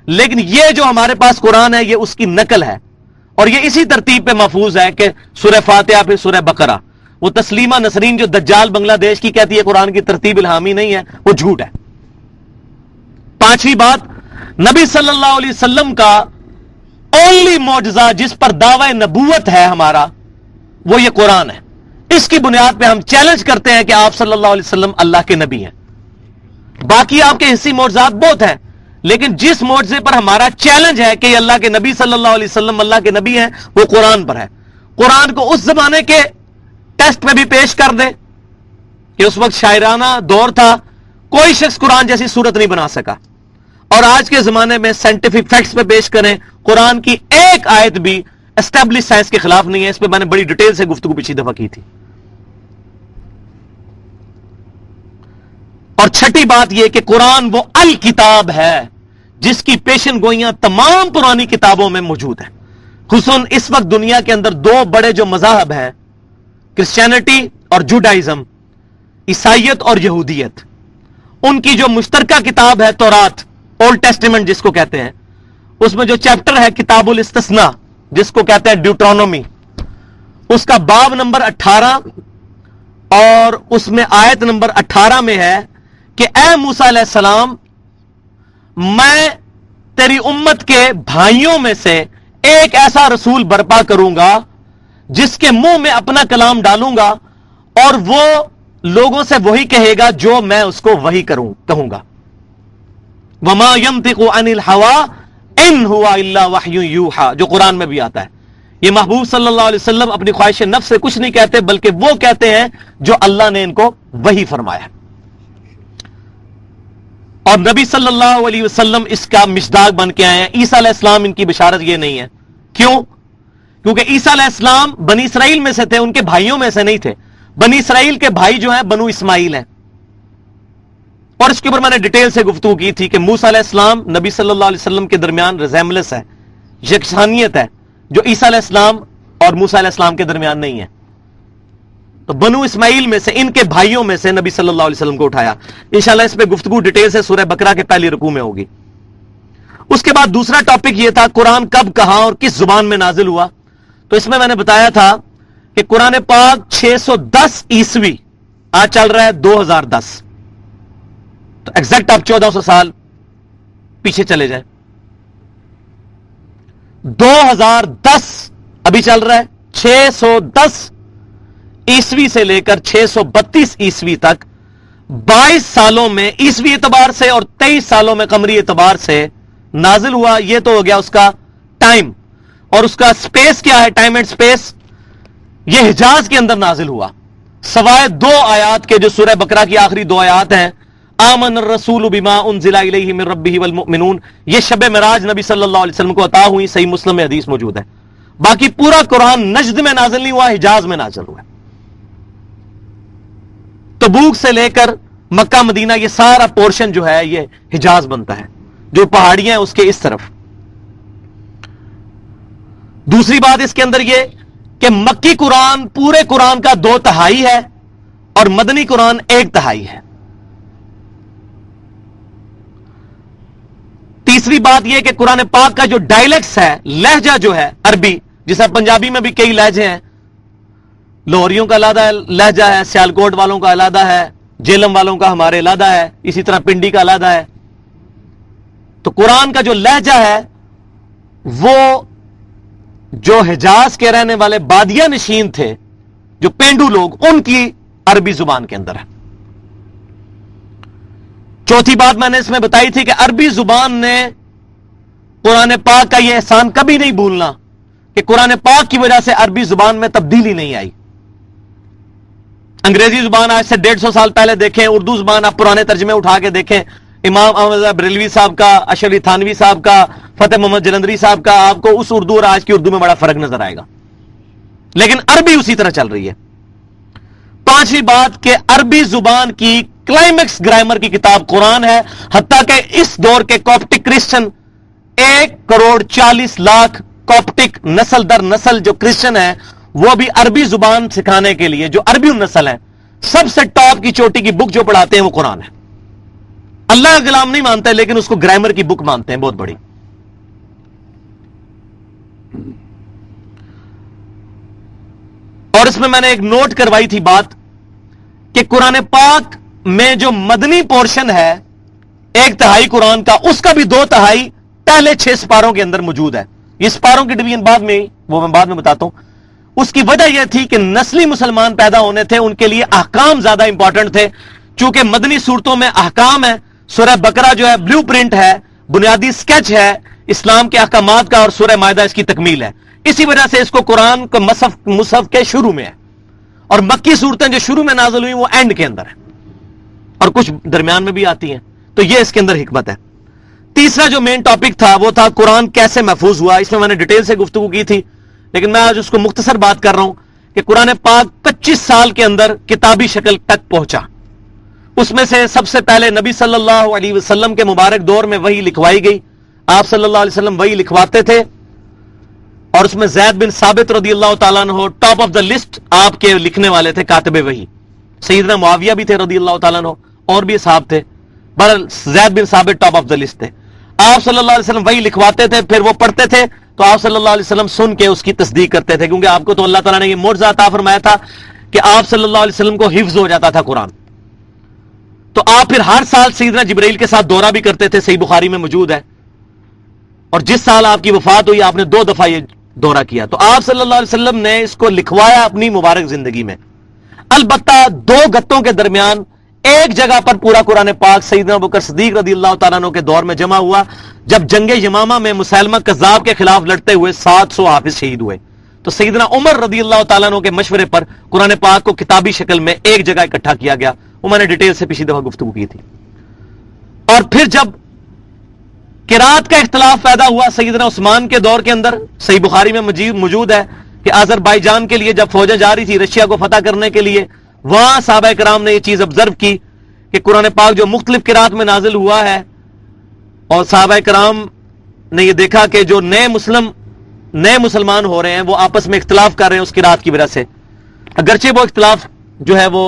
لیکن یہ جو ہمارے پاس قرآن ہے یہ اس کی نقل ہے، اور یہ اسی ترتیب پہ محفوظ ہے کہ سورہ فاتحہ پھر سورہ بقرہ۔ وہ تسلیمہ نسرین جو دجال بنگلہ دیش کی کہتی ہے قرآن کی ترتیب الہامی نہیں ہے، وہ جھوٹ ہے۔ پانچویں بات، نبی صلی اللہ علیہ وسلم کا اونلی معجزہ جس پر دعوی نبوت ہے ہمارا، وہ یہ قرآن ہے۔ اس کی بنیاد پہ ہم چیلنج کرتے ہیں کہ آپ صلی اللہ علیہ وسلم اللہ کے نبی ہیں۔ باقی آپ کے حصی معجزات بہت ہیں، لیکن جس معجزے پر ہمارا چیلنج ہے کہ یہ اللہ کے نبی صلی اللہ علیہ وسلم اللہ کے نبی ہیں، وہ قرآن پر ہے۔ قرآن کو اس زمانے کے ٹیسٹ میں بھی پیش کر دیں کہ اس وقت شاعرانہ دور تھا، کوئی شخص قرآن جیسی صورت نہیں بنا سکا، اور آج کے زمانے میں سائنٹیفک فیکٹس پہ پیش کریں، قرآن کی ایک آیت بھی اسٹیبلش سائنس کے خلاف نہیں ہے۔ اس پہ میں نے بڑی ڈیٹیل سے گفتگو پچھلی دفعہ کی تھی۔ اور چھٹی بات یہ کہ قرآن وہ الکتاب ہے جس کی پیشن گوئیاں تمام پرانی کتابوں میں موجود ہیں۔ خصوصاً اس وقت دنیا کے اندر دو بڑے جو مذاہب ہیں، کرسچینٹی اور جوڈائزم، عیسائیت اور یہودیت، ان کی جو مشترکہ کتاب ہے تورات، اولڈ ٹیسٹیمنٹ جس کو کہتے ہیں، اس میں جو چیپٹر ہے کتاب الاستثناء جس کو کہتے ہیں ڈیوٹرانومی، اس کا باب نمبر 18 اور اس میں آیت نمبر 18 میں ہے کہ اے موسیٰ علیہ السلام، میں تیری امت کے بھائیوں میں سے ایک ایسا رسول برپا کروں گا جس کے منہ میں اپنا کلام ڈالوں گا، اور وہ لوگوں سے وہی کہے گا جو میں اس کو وہی کہوں گا۔ وما ينطق عن الهوى ان هو الا وحی یوحى، جو قرآن میں بھی آتا ہے۔ یہ محبوب صلی اللہ علیہ وسلم اپنی خواہش نفس سے کچھ نہیں کہتے، بلکہ وہ کہتے ہیں جو اللہ نے ان کو وحی فرمایا۔ اور نبی صلی اللہ علیہ وسلم اس کا مصداق بن کے آئے ہیں۔ عیسیٰ علیہ السلام ان کی بشارت یہ نہیں ہے۔ کیوں؟ کیونکہ عیسیٰ علیہ السلام بنی اسرائیل میں سے تھے، ان کے بھائیوں میں سے نہیں تھے۔ بنی اسرائیل کے بھائی جو ہیں بنو اسماعیل ہیں، اور اس کے اوپر میں نے ڈیٹیل سے گفتگو کی تھی کہ موسیٰ علیہ السلام نبی صلی اللہ علیہ وسلم کے درمیان ریزیمبلنس ہے، یکسانیت ہے، جو عیسیٰ علیہ السلام اور موسیٰ علیہ السلام کے درمیان نہیں ہے۔ تو بنو اسماعیل میں سے، ان کے بھائیوں میں سے نبی صلی اللہ علیہ وسلم کو اٹھایا۔ انشاءاللہ اس پہ گفتگو ڈیٹیل سے سورہ بقرہ کے پہلی رکوع میں ہوگی۔ اس کے بعد دوسرا ٹاپک یہ تھا قرآن کب، کہاں اور کس زبان میں نازل ہوا۔ تو اس میں نے بتایا تھا کہ قرآن پاک 610 عیسوی، آج چل رہا ہے 2010، تو ایگزیکٹ آپ 1400 سال پیچھے چلے جائیں۔ 2010 ابھی چل رہا ہے، 610 عیسوی سے لے کر 632 عیسوی تک 22 سالوں میں عیسوی اعتبار سے اور 23 سالوں میں قمری اعتبار سے نازل ہوا۔ یہ تو ہو گیا اس کا ٹائم، اور اس کا سپیس کیا ہے، ٹائم اینڈ سپیس۔ یہ حجاز کے اندر نازل ہوا، سوائے 2 آیات کے جو سورہ بقرہ کی آخری 2 آیات ہیں، آمن الرسول بما انزل الیہ من ربہ والمؤمنون، یہ شب معراج نبی صلی اللہ علیہ وسلم کو عطا ہوئی، صحیح مسلم میں حدیث موجود ہے۔ باقی پورا قرآن نجد میں نازل نہیں ہوا، حجاز میں نازل ہوا۔ تبوک سے لے کر مکہ مدینہ یہ سارا پورشن جو ہے یہ حجاز بنتا ہے، جو پہاڑیاں ہیں اس کے اس طرف۔ دوسری بات اس کے اندر یہ کہ مکی قرآن پورے قرآن کا 2/3 ہے اور مدنی قرآن 1/3 ہے. تیسری بات یہ کہ قرآن پاک کا جو ڈائلیکٹس ہے، لہجہ جو ہے عربی، جیسا پنجابی میں بھی کئی لہجے ہیں، لاہوریوں کا علیحدہ لہجہ ہے، سیالکوٹ والوں کا علیحدہ ہے، جیلم والوں کا ہمارے علیحدہ ہے، اسی طرح پنڈی کا علیحدہ ہے. تو قرآن کا جو لہجہ ہے وہ جو حجاز کے رہنے والے بادیہ نشین تھے، جو پینڈو لوگ، ان کی عربی زبان کے اندر ہے. چوتھی بات میں نے اس میں بتائی تھی کہ عربی زبان نے قرآن پاک کا یہ احسان کبھی نہیں بھولنا کہ قرآن پاک کی وجہ سے عربی زبان میں تبدیلی نہیں آئی. انگریزی زبان آج سے 150 سال پہلے دیکھیں، اردو زبان آپ پرانے ترجمے اٹھا کے دیکھیں، امام احمد بریلوی صاحب کا، اشرف تھانوی صاحب کا، فتح محمد جلندری صاحب کا، آپ کو اس اردو اور آج کی اردو میں بڑا فرق نظر آئے گا، لیکن عربی اسی طرح چل رہی ہے. پانچویں بات کہ عربی زبان کی کلائمیکس گرامر کی کتاب قرآن ہے، حتیٰ کہ اس دور کے کاپٹک کرسچن 1,40,00,000 کاپٹک نسل در نسل جو کرسچن ہیں، وہ بھی عربی زبان سکھانے کے لیے، جو عربی النسل ہیں، سب سے ٹاپ کی چوٹی کی بک جو پڑھاتے ہیں وہ قرآن ہے. اللہ کا کلام نہیں مانتے لیکن اس کو گرامر کی بک مانتے ہیں، بہت بڑی. اور اس میں نے ایک نوٹ کروائی تھی بات کہ قرآن پاک میں جو مدنی پورشن ہے 1/3 قرآن کا، اس کا بھی 2/3 پہلے 6 سپاروں کے اندر موجود ہے. یہ سپاروں کی ڈویژن بعد میں، وہ میں بعد میں بتاتا ہوں. اس کی وجہ یہ تھی کہ نسلی مسلمان پیدا ہونے تھے، ان کے لیے احکام زیادہ امپورٹنٹ تھے. چونکہ مدنی صورتوں میں احکام ہے، سورہ بقرہ جو ہے بلیو پرنٹ ہے، بنیادی سکیچ ہے اسلام کے احکامات کا، اور سورہ مائدہ اس کی تکمیل ہے. اسی وجہ سے اس کو قرآن کو مصحف کے شروع میں ہے، اور مکی صورتیں جو شروع میں نازل ہوئی وہ اینڈ کے اندر ہے، اور کچھ درمیان میں بھی آتی ہیں. تو یہ اس کے اندر حکمت ہے. تیسرا جو مین ٹاپک تھا وہ تھا قرآن کیسے محفوظ ہوا. اس میں نے ڈیٹیل سے گفتگو کی تھی، لیکن میں آج اس کو مختصر بات کر رہا ہوں کہ قرآن پاک 25 سال کے اندر کتابی شکل تک پہنچا. اس میں سے سب سے پہلے نبی صلی اللہ علیہ وسلم کے مبارک دور میں وحی لکھوائی گئی. آپ صلی اللہ علیہ وسلم وحی لکھواتے تھے، اور اس میں زید بن ثابت رضی اللہ تعالیٰ عنہ ٹاپ آف دا لسٹ آپ کے لکھنے والے تھے، کاتب وحی. سیدنا معاویہ بھی تھے رضی اللہ تعالیٰ عنہ، اور بھی صحاب تھے، بہرحال زید بن ثابت ٹاپ آف دا لسٹ تھے. آپ صلی اللہ علیہ وسلم وحی لکھواتے تھے، پھر وہ پڑھتے تھے تو آپ صلی اللہ علیہ وسلم سن کے اس کی تصدیق کرتے تھے، کیونکہ آپ کو تو اللہ تعالیٰ نے یہ معجزہ عطا فرمایا تھا کہ آپ صلی اللہ علیہ وسلم کو حفظ ہو جاتا تھا قرآن. تو آپ پھر ہر سال سیدنا جبرائیل کے ساتھ دورہ بھی کرتے تھے، صحیح بخاری میں موجود ہے. اور جس سال آپ کی وفات ہوئی آپ نے 2 دفعہ یہ دورہ کیا. تو آپ صلی اللہ علیہ وسلم نے اس کو لکھوایا اپنی مبارک زندگی میں. البتہ 2 گتوں کے درمیان ایک جگہ پر پورا قرآن پاک سیدنا ابوبکر صدیق رضی اللہ تعالیٰ عنہ کے دور میں جمع ہوا، جب جنگ یمامہ میں مسیلمہ کذاب کے خلاف لڑتے ہوئے 700 حافظ شہید ہوئے. تو سیدنا عمر رضی اللہ تعالیٰ عنہ کے مشورے پر قرآن پاک کو کتابی شکل میں ایک جگہ اکٹھا کیا گیا. وہ میں نے ڈیٹیل سے پچھلی دفعہ گفتگو کی تھی. اور پھر جب قرات کا اختلاف پیدا ہوا سیدنا عثمان کے دور کے اندر، صحیح بخاری میں موجود ہے کہ آذربائیجان کے لیے جب فوجیں جا رہی تھی رشیا کو فتح کرنے کے لیے، وہاں صحابہ کرام نے یہ چیز آبزرو کی کہ قرآن پاک جو مختلف قرات میں نازل ہوا ہے، اور صحابہ کرام نے یہ دیکھا کہ جو نئے مسلمان ہو رہے ہیں وہ آپس میں اختلاف کر رہے ہیں اس قرات کی وجہ سے. اگرچہ وہ اختلاف جو ہے وہ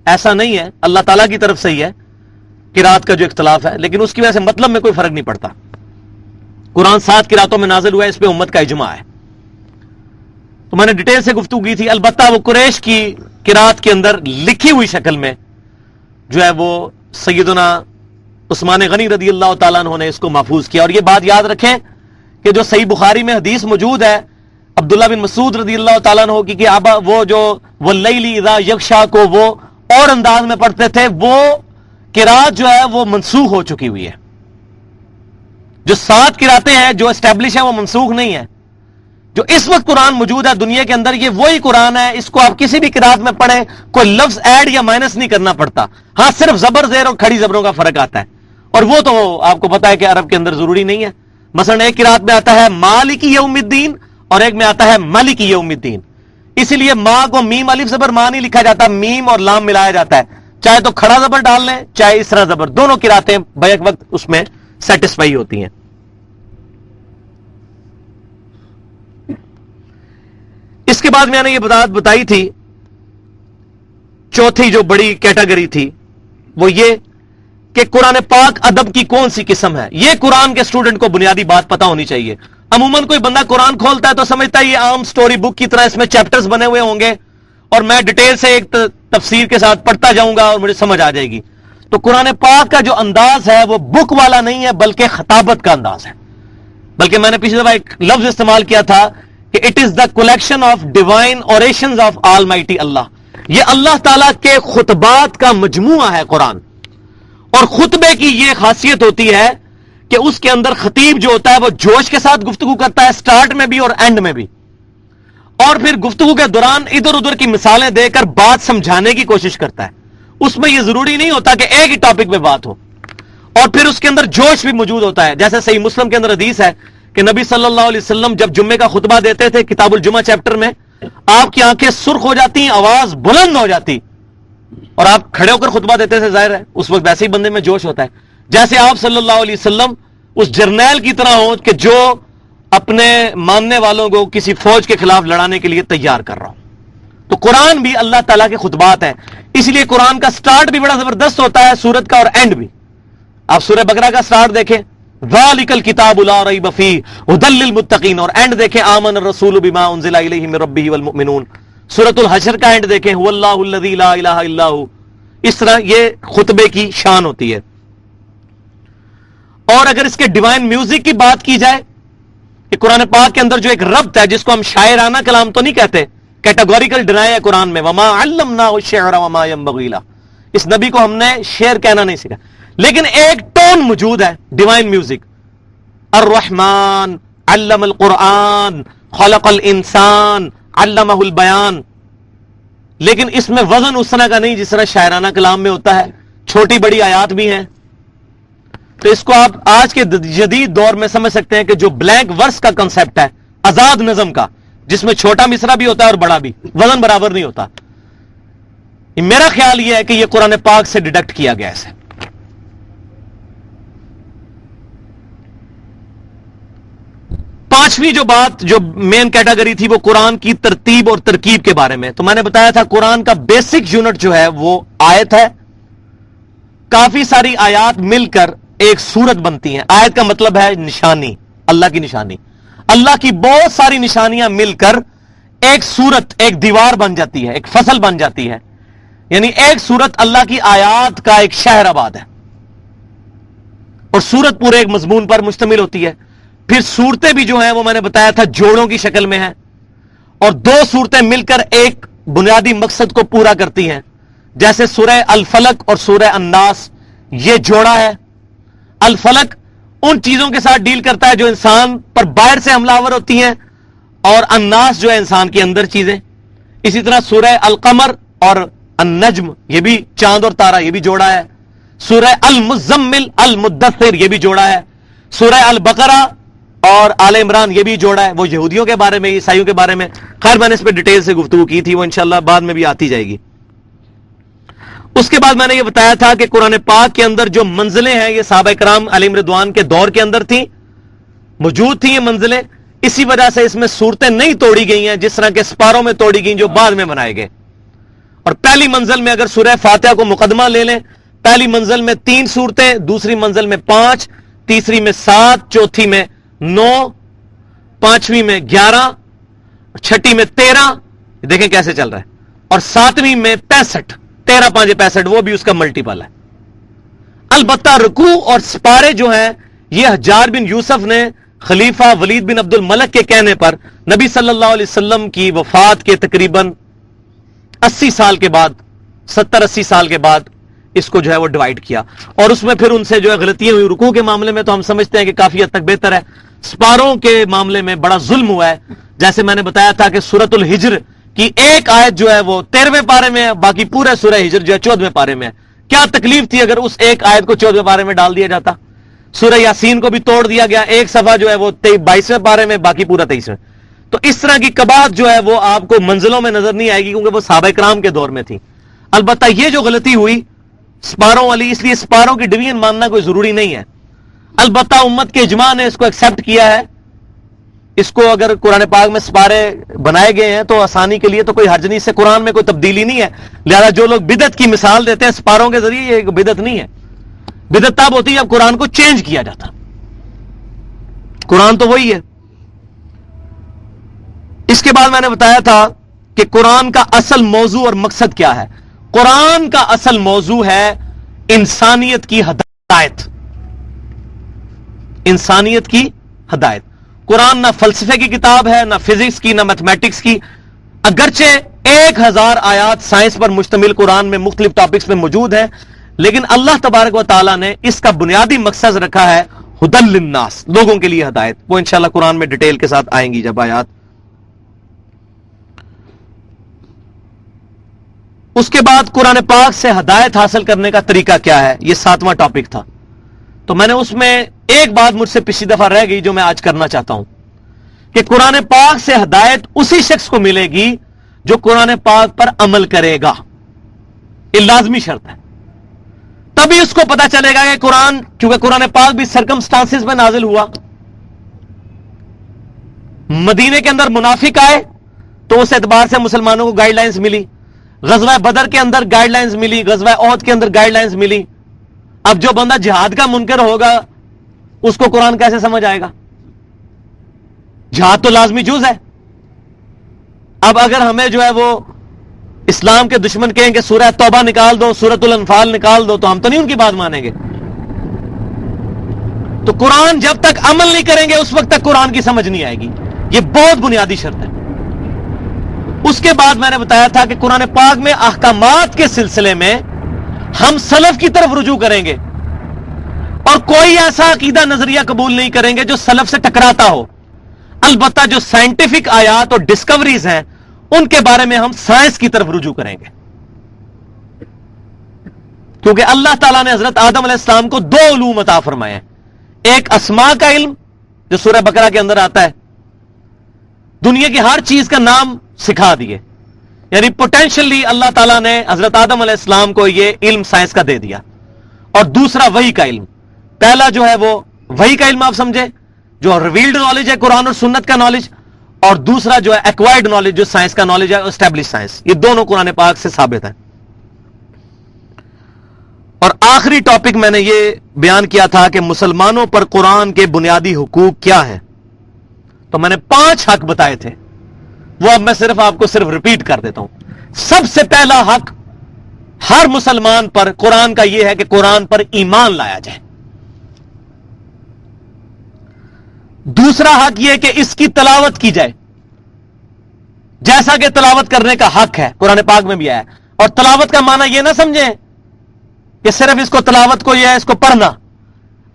ایسا نہیں ہے، اللہ تعالیٰ کی طرف سے ہی ہے قرات کا جو اختلاف ہے، لیکن اس کی وجہ سے مطلب میں کوئی فرق نہیں پڑتا. قرآن 7 قراتوں میں نازل ہوا ہے، اس پہ امت کا اجماع ہے. تو میں نے ڈیٹیل سے گفتگو کی تھی. البتہ وہ قریش کی قرات کے اندر لکھی ہوئی شکل میں جو ہے وہ سیدنا عثمان غنی رضی اللہ تعالیٰ عنہ نے اس کو محفوظ کیا. اور یہ بات یاد رکھیں کہ جو صحیح بخاری میں حدیث موجود ہے عبداللہ بن مسعود رضی اللہ تعالیٰ عنہ کی کہ آبا وہ جو واللیل اذا یغشا کو وہ اور انداز میں پڑھتے تھے، وہ قرات جو ہے وہ منسوخ ہو چکی ہوئی ہے. جو 7 قراتیں ہیں جو اسٹیبلش ہیں وہ منسوخ نہیں ہے. جو اس وقت قرآن موجود ہے دنیا کے اندر یہ وہی قرآن ہے. اس کو آپ کسی بھی قرات میں پڑھیں، کوئی لفظ ایڈ یا مائنس نہیں کرنا پڑتا. ہاں صرف زبر زیر اور کھڑی زبروں کا فرق آتا ہے، اور وہ تو آپ کو پتا ہے کہ عرب کے اندر ضروری نہیں ہے. مثلا ایک قرات میں آتا ہے مالک یوم الدین اور ایک میں آتا ہے مالک یوم الدین. اسی لیے ماں کو میم الف زبر ماں نہیں لکھا جاتا، میم اور لام ملایا جاتا ہے. چاہے تو کھڑا زبر ڈال لیں چاہے اس طرح زبر، دونوں قراتیں بیک وقت اس میں سیٹسفائی ہوتی ہیں. بعد میں نے یہ بتائی تھی چوتھی جو بڑی کیٹیگری تھی وہ یہ کہ قرآن پاک ادب کی کون سی قسم ہے. یہ قرآن کے اسٹوڈنٹ کو بنیادی بات پتا ہونی چاہیے. عموماً کوئی بندہ قرآن کھولتا ہے تو سمجھتا ہے یہ عام سٹوری بک کی طرح اس میں چیپٹرز بنے ہوئے ہوں گے اور میں ڈیٹیل سے ایک تفسیر کے ساتھ پڑھتا جاؤں گا اور مجھے سمجھ آ جائے گی. تو قرآن پاک کا جو انداز ہے وہ بک والا نہیں ہے بلکہ خطابت کا انداز ہے. بلکہ میں نے پچھلی دفعہ ایک لفظ استعمال کیا تھا کہ it is the collection of divine orations of almighty Allah. یہ اللہ تعالیٰ کے خطبات کا مجموعہ ہے قرآن. اور خطبے کی یہ خاصیت ہوتی ہے کہ اس کے اندر خطیب جو ہوتا ہے وہ جوش کے ساتھ گفتگو کرتا ہے سٹارٹ میں بھی اور اینڈ میں بھی, اور پھر گفتگو کے دوران ادھر ادھر کی مثالیں دے کر بات سمجھانے کی کوشش کرتا ہے. اس میں یہ ضروری نہیں ہوتا کہ ایک ہی ٹاپک پہ بات ہو, اور پھر اس کے اندر جوش بھی موجود ہوتا ہے. جیسے صحیح مسلم کے اندر حدیث ہے کہ نبی صلی اللہ علیہ وسلم جب جمعے کا خطبہ دیتے تھے کتاب الجمعہ چیپٹر میں, آپ کی آنکھیں سرخ ہو جاتی, آواز بلند ہو جاتی, اور آپ کھڑے ہو کر خطبہ دیتے تھے. ظاہر ہے اس وقت ویسے ہی بندے میں جوش ہوتا ہے, جیسے آپ صلی اللہ علیہ وسلم اس جرنیل کی طرح ہو کہ جو اپنے ماننے والوں کو کسی فوج کے خلاف لڑانے کے لیے تیار کر رہا ہوں. تو قرآن بھی اللہ تعالیٰ کے خطبات ہیں, اس لیے قرآن کا سٹارٹ بھی بڑا زبردست ہوتا ہے سورت کا, اور اینڈ بھی. آپ سورہ بقرہ کا سٹارٹ دیکھیں ذالک الکتاب لا ریب فیہ ھدی للمتقین, اور اینڈ دیکھیں آمن الرسول بما انزل الیہ من ربہ والمؤمنون. سورۃ الحشر کا اینڈ دیکھیں هو اللہ الذی لا الہ الا ھو. اس طرح یہ خطبے کی شان ہوتی ہے. اور اگر اس کے ڈیوائن میوزک کی بات کی جائے کہ قرآن پاک کے اندر جو ایک ربط ہے جس کو ہم شاعرانہ کلام تو نہیں کہتے, کیٹیگوریکل ڈینائی ہے قرآن میں, وما علمناہ الشعر وما ينبغی لہ, اس نبی کو ہم نے شعر کہنا نہیں سکھا, لیکن ایک ٹون موجود ہے ڈیوائن میوزک. الرحمن علم القرآن خلق الانسان علمہ البیان, لیکن اس میں وزن اس طرح کا نہیں جس طرح شاعرانہ کلام میں ہوتا ہے. چھوٹی بڑی آیات بھی ہیں, تو اس کو آپ آج کے جدید دور میں سمجھ سکتے ہیں کہ جو بلینک ورس کا کنسپٹ ہے آزاد نظم کا, جس میں چھوٹا مصرع بھی ہوتا ہے اور بڑا بھی, وزن برابر نہیں ہوتا. میرا خیال یہ ہے کہ یہ قرآن پاک سے ڈیڈکٹ کیا گیا ہے. پانچویں جو بات جو مین کیٹیگری تھی وہ قرآن کی ترتیب اور ترکیب کے بارے میں. تو میں نے بتایا تھا قرآن کا بیسک یونٹ جو ہے وہ آیت ہے. کافی ساری آیات مل کر ایک سورت بنتی ہیں. آیت کا مطلب ہے نشانی, اللہ کی نشانی. اللہ کی بہت ساری نشانیاں مل کر ایک سورت, ایک دیوار بن جاتی ہے, ایک فصل بن جاتی ہے. یعنی ایک سورت اللہ کی آیات کا ایک شہر آباد ہے, اور سورت پورے ایک مضمون پر مشتمل ہوتی ہے. پھر صورتیں بھی جو ہیں وہ میں نے بتایا تھا جوڑوں کی شکل میں ہیں, اور دو صورتیں مل کر ایک بنیادی مقصد کو پورا کرتی ہیں. جیسے سورہ الفلق اور سورہ الناس, یہ جوڑا ہے. الفلق ان چیزوں کے ساتھ ڈیل کرتا ہے جو انسان پر باہر سے حملہ آور ہوتی ہیں, اور الناس جو ہے انسان کے اندر چیزیں. اسی طرح سورہ القمر اور النجم, یہ بھی چاند اور تارا, یہ بھی جوڑا ہے. سورہ المزمل المدثر, یہ بھی جوڑا ہے. سورہ البقرہ اور آل عمران, یہ بھی جوڑا ہے. وہ یہودیوں کے بارے میں, عیسائیوں کے بارے میں, خیر میں نے اس پہ ڈیٹیل سے گفتگو کی تھی, وہ انشاءاللہ بعد میں بھی آتی جائے گی. اس کے بعد میں نے یہ بتایا تھا کہ قرآن پاک کے اندر جو منزلیں ہیں یہ صحابہ کرام علیہم رضوان کے دور کے اندر تھیں, موجود تھیں یہ منزلیں. اسی وجہ سے اس میں صورتیں نہیں توڑی گئی ہیں جس طرح کے سپاروں میں توڑی گئیں جو بعد میں بنائے گئے. اور پہلی منزل میں اگر سورہ فاتحہ کو مقدمہ لے لیں, پہلی منزل میں 3 صورتیں, دوسری منزل میں 5, تیسری میں 7, چوتھی میں 9, پانچویں میں 11, چھٹی میں 13, دیکھیں کیسے چل رہا ہے, اور 7ویں میں 65, 13 5 65, وہ بھی اس کا ملٹیپل ہے. البتہ رکوع اور سپارے جو ہیں یہ حجاج بن یوسف نے خلیفہ ولید بن عبد الملک کے کہنے پر نبی صلی اللہ علیہ وسلم کی وفات کے تقریباً 80 سال کے بعد, 70-80 سال کے بعد اس کو جو ہے وہ ڈیوائیڈ کیا, اور اس میں پھر ان سے جو ہے غلطیاں ہوئی. رکوع کے معاملے میں تو ہم سمجھتے ہیں کہ کافی حد تک بہتر ہے. سپاروں کے معاملے میں بڑا ظلم ہوا ہے. جیسے میں نے بتایا تھا کہ سورۃ الحجر کی ایک آیت جو ہے وہ 13ویں پارے میں ہے, باقی پورے سورہ ہجر جو ہے 14ویں پارے میں ہے. کیا تکلیف تھی اگر اس ایک آیت کو 14ویں پارے میں ڈال دیا جاتا. سورہ یاسین کو بھی توڑ دیا گیا, ایک صفحہ جو ہے وہ 22ویں پارے میں, باقی پورا 23ویں. تو اس طرح کی قباحت جو ہے وہ آپ کو منزلوں میں نظر نہیں آئے گی, کیونکہ وہ صحابہ کرام کے دور میں تھی. البتہ یہ جو غلطی ہوئی سپاروں والی, اس لیے سپاروں کی ڈویژن ماننا کوئی ضروری نہیں ہے. البتہ امت کے اجماع نے اس کو ایکسپٹ کیا ہے اس کو اگر قرآن پاک میں سپارے بنائے گئے ہیں تو آسانی کے لیے تو کوئی حرج نہیں، سے قرآن میں کوئی تبدیلی نہیں ہے، لہذا جو لوگ بدعت کی مثال دیتے ہیں سپاروں کے ذریعے، یہ بدعت نہیں ہے۔ بدعت تب ہوتی ہے جب قرآن کو چینج کیا جاتا، قرآن تو وہی ہے۔ اس کے بعد میں نے بتایا تھا کہ قرآن کا اصل موضوع اور مقصد کیا ہے۔ قرآن کا اصل موضوع ہے انسانیت کی ہدایت، انسانیت کی ہدایت۔ قرآن نہ فلسفے کی کتاب ہے، نہ فزکس کی، نہ میتھمیٹکس کی، اگرچہ 1000 آیات سائنس پر مشتمل قرآن میں مختلف ٹاپکس میں موجود ہیں، لیکن اللہ تبارک و تعالیٰ نے اس کا بنیادی مقصد رکھا ہے ہدی للناس، لوگوں کے لیے ہدایت۔ وہ انشاءاللہ قرآن میں ڈیٹیل کے ساتھ آئیں گی جب آیات۔ اس کے بعد قرآن پاک سے ہدایت حاصل کرنے کا طریقہ کیا ہے، یہ 7واں ٹاپک تھا۔ تو میں نے اس میں ایک بات مجھ سے پچھلی دفعہ رہ گئی جو میں آج کرنا چاہتا ہوں کہ قرآن پاک سے ہدایت اسی شخص کو ملے گی جو قرآن پاک پر عمل کرے گا، یہ لازمی شرط ہے۔ تبھی اس کو پتا چلے گا کہ قرآن، کیونکہ قرآن پاک بھی سرکمسٹانسز میں نازل ہوا۔ مدینے کے اندر منافق آئے تو اس اعتبار سے مسلمانوں کو گائیڈ لائنز ملی، غزوہ بدر کے اندر گائیڈ لائنز ملی، غزوہ احد کے اندر گائیڈ لائنز ملی۔ اب جو بندہ جہاد کا منکر ہوگا اس کو قرآن کیسے سمجھ آئے گا؟ جہاد تو لازمی جز ہے۔ اب اگر ہمیں جو ہے وہ اسلام کے دشمن کہیں کہ سورہ توبہ نکال دو، سورۃ الانفال نکال دو، تو ہم تو نہیں ان کی بات مانیں گے۔ تو قرآن جب تک عمل نہیں کریں گے اس وقت تک قرآن کی سمجھ نہیں آئے گی، یہ بہت بنیادی شرط ہے۔ اس کے بعد میں نے بتایا تھا کہ قرآن پاک میں احکامات کے سلسلے میں ہم سلف کی طرف رجوع کریں گے اور کوئی ایسا عقیدہ نظریہ قبول نہیں کریں گے جو سلف سے ٹکراتا ہو۔ البتہ جو سائنٹیفک آیات اور ڈسکوریز ہیں ان کے بارے میں ہم سائنس کی طرف رجوع کریں گے، کیونکہ اللہ تعالیٰ نے حضرت آدم علیہ السلام کو 2 علوم عطا فرمائے ہیں، ایک اسماء کا علم جو سورہ بقرہ کے اندر آتا ہے، دنیا کی ہر چیز کا نام سکھا دیے، یعنی پوٹینشلی اللہ تعالیٰ نے حضرت آدم علیہ السلام کو یہ علم سائنس کا دے دیا۔ اور دوسرا وحی کا علم، پہلا جو ہے وہ وحی کا علم آپ سمجھے جو ریویلڈ نالج ہے، قرآن اور سنت کا نالج، اور دوسرا جو ہے ایکوائرڈ نالج جو سائنس کا نالج ہے، اسٹیبلش سائنس، یہ دونوں قرآن پاک سے ثابت ہیں۔ اور آخری ٹاپک میں نے یہ بیان کیا تھا کہ مسلمانوں پر قرآن کے بنیادی حقوق کیا ہیں، تو میں نے 5 حق بتائے تھے، وہ اب میں آپ کو صرف ریپیٹ کر دیتا ہوں۔ سب سے پہلا حق ہر مسلمان پر قرآن کا یہ ہے کہ قرآن پر ایمان لایا جائے۔ دوسرا حق یہ کہ اس کی تلاوت کی جائے، جیسا کہ تلاوت کرنے کا حق ہے، قرآن پاک میں بھی آیا ہے۔ اور تلاوت کا معنی یہ نہ سمجھیں کہ صرف اس کو تلاوت کو یہ ہے اس کو پڑھنا،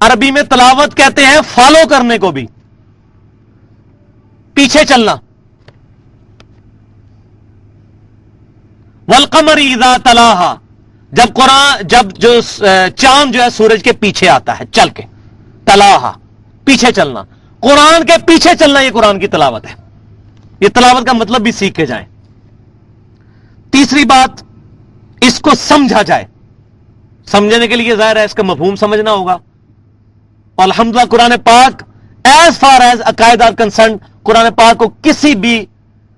عربی میں تلاوت کہتے ہیں فالو کرنے کو بھی، پیچھے چلنا۔ والقمر اذا تلاہا، جب جو چاند جو ہے سورج کے پیچھے آتا ہے چل کے، تلاہا پیچھے چلنا، قرآن کے پیچھے چلنا، یہ قرآن کی تلاوت ہے۔ یہ تلاوت کا مطلب بھی سیکھ کے جائیں۔ تیسری بات، اس کو سمجھا جائے، سمجھنے کے لیے ظاہر ہے اس کا مفہوم سمجھنا ہوگا۔ اور الحمدللہ قرآن پاک ایز فار ایز عقائد آر کنسرنڈ، قرآن پاک کو کسی بھی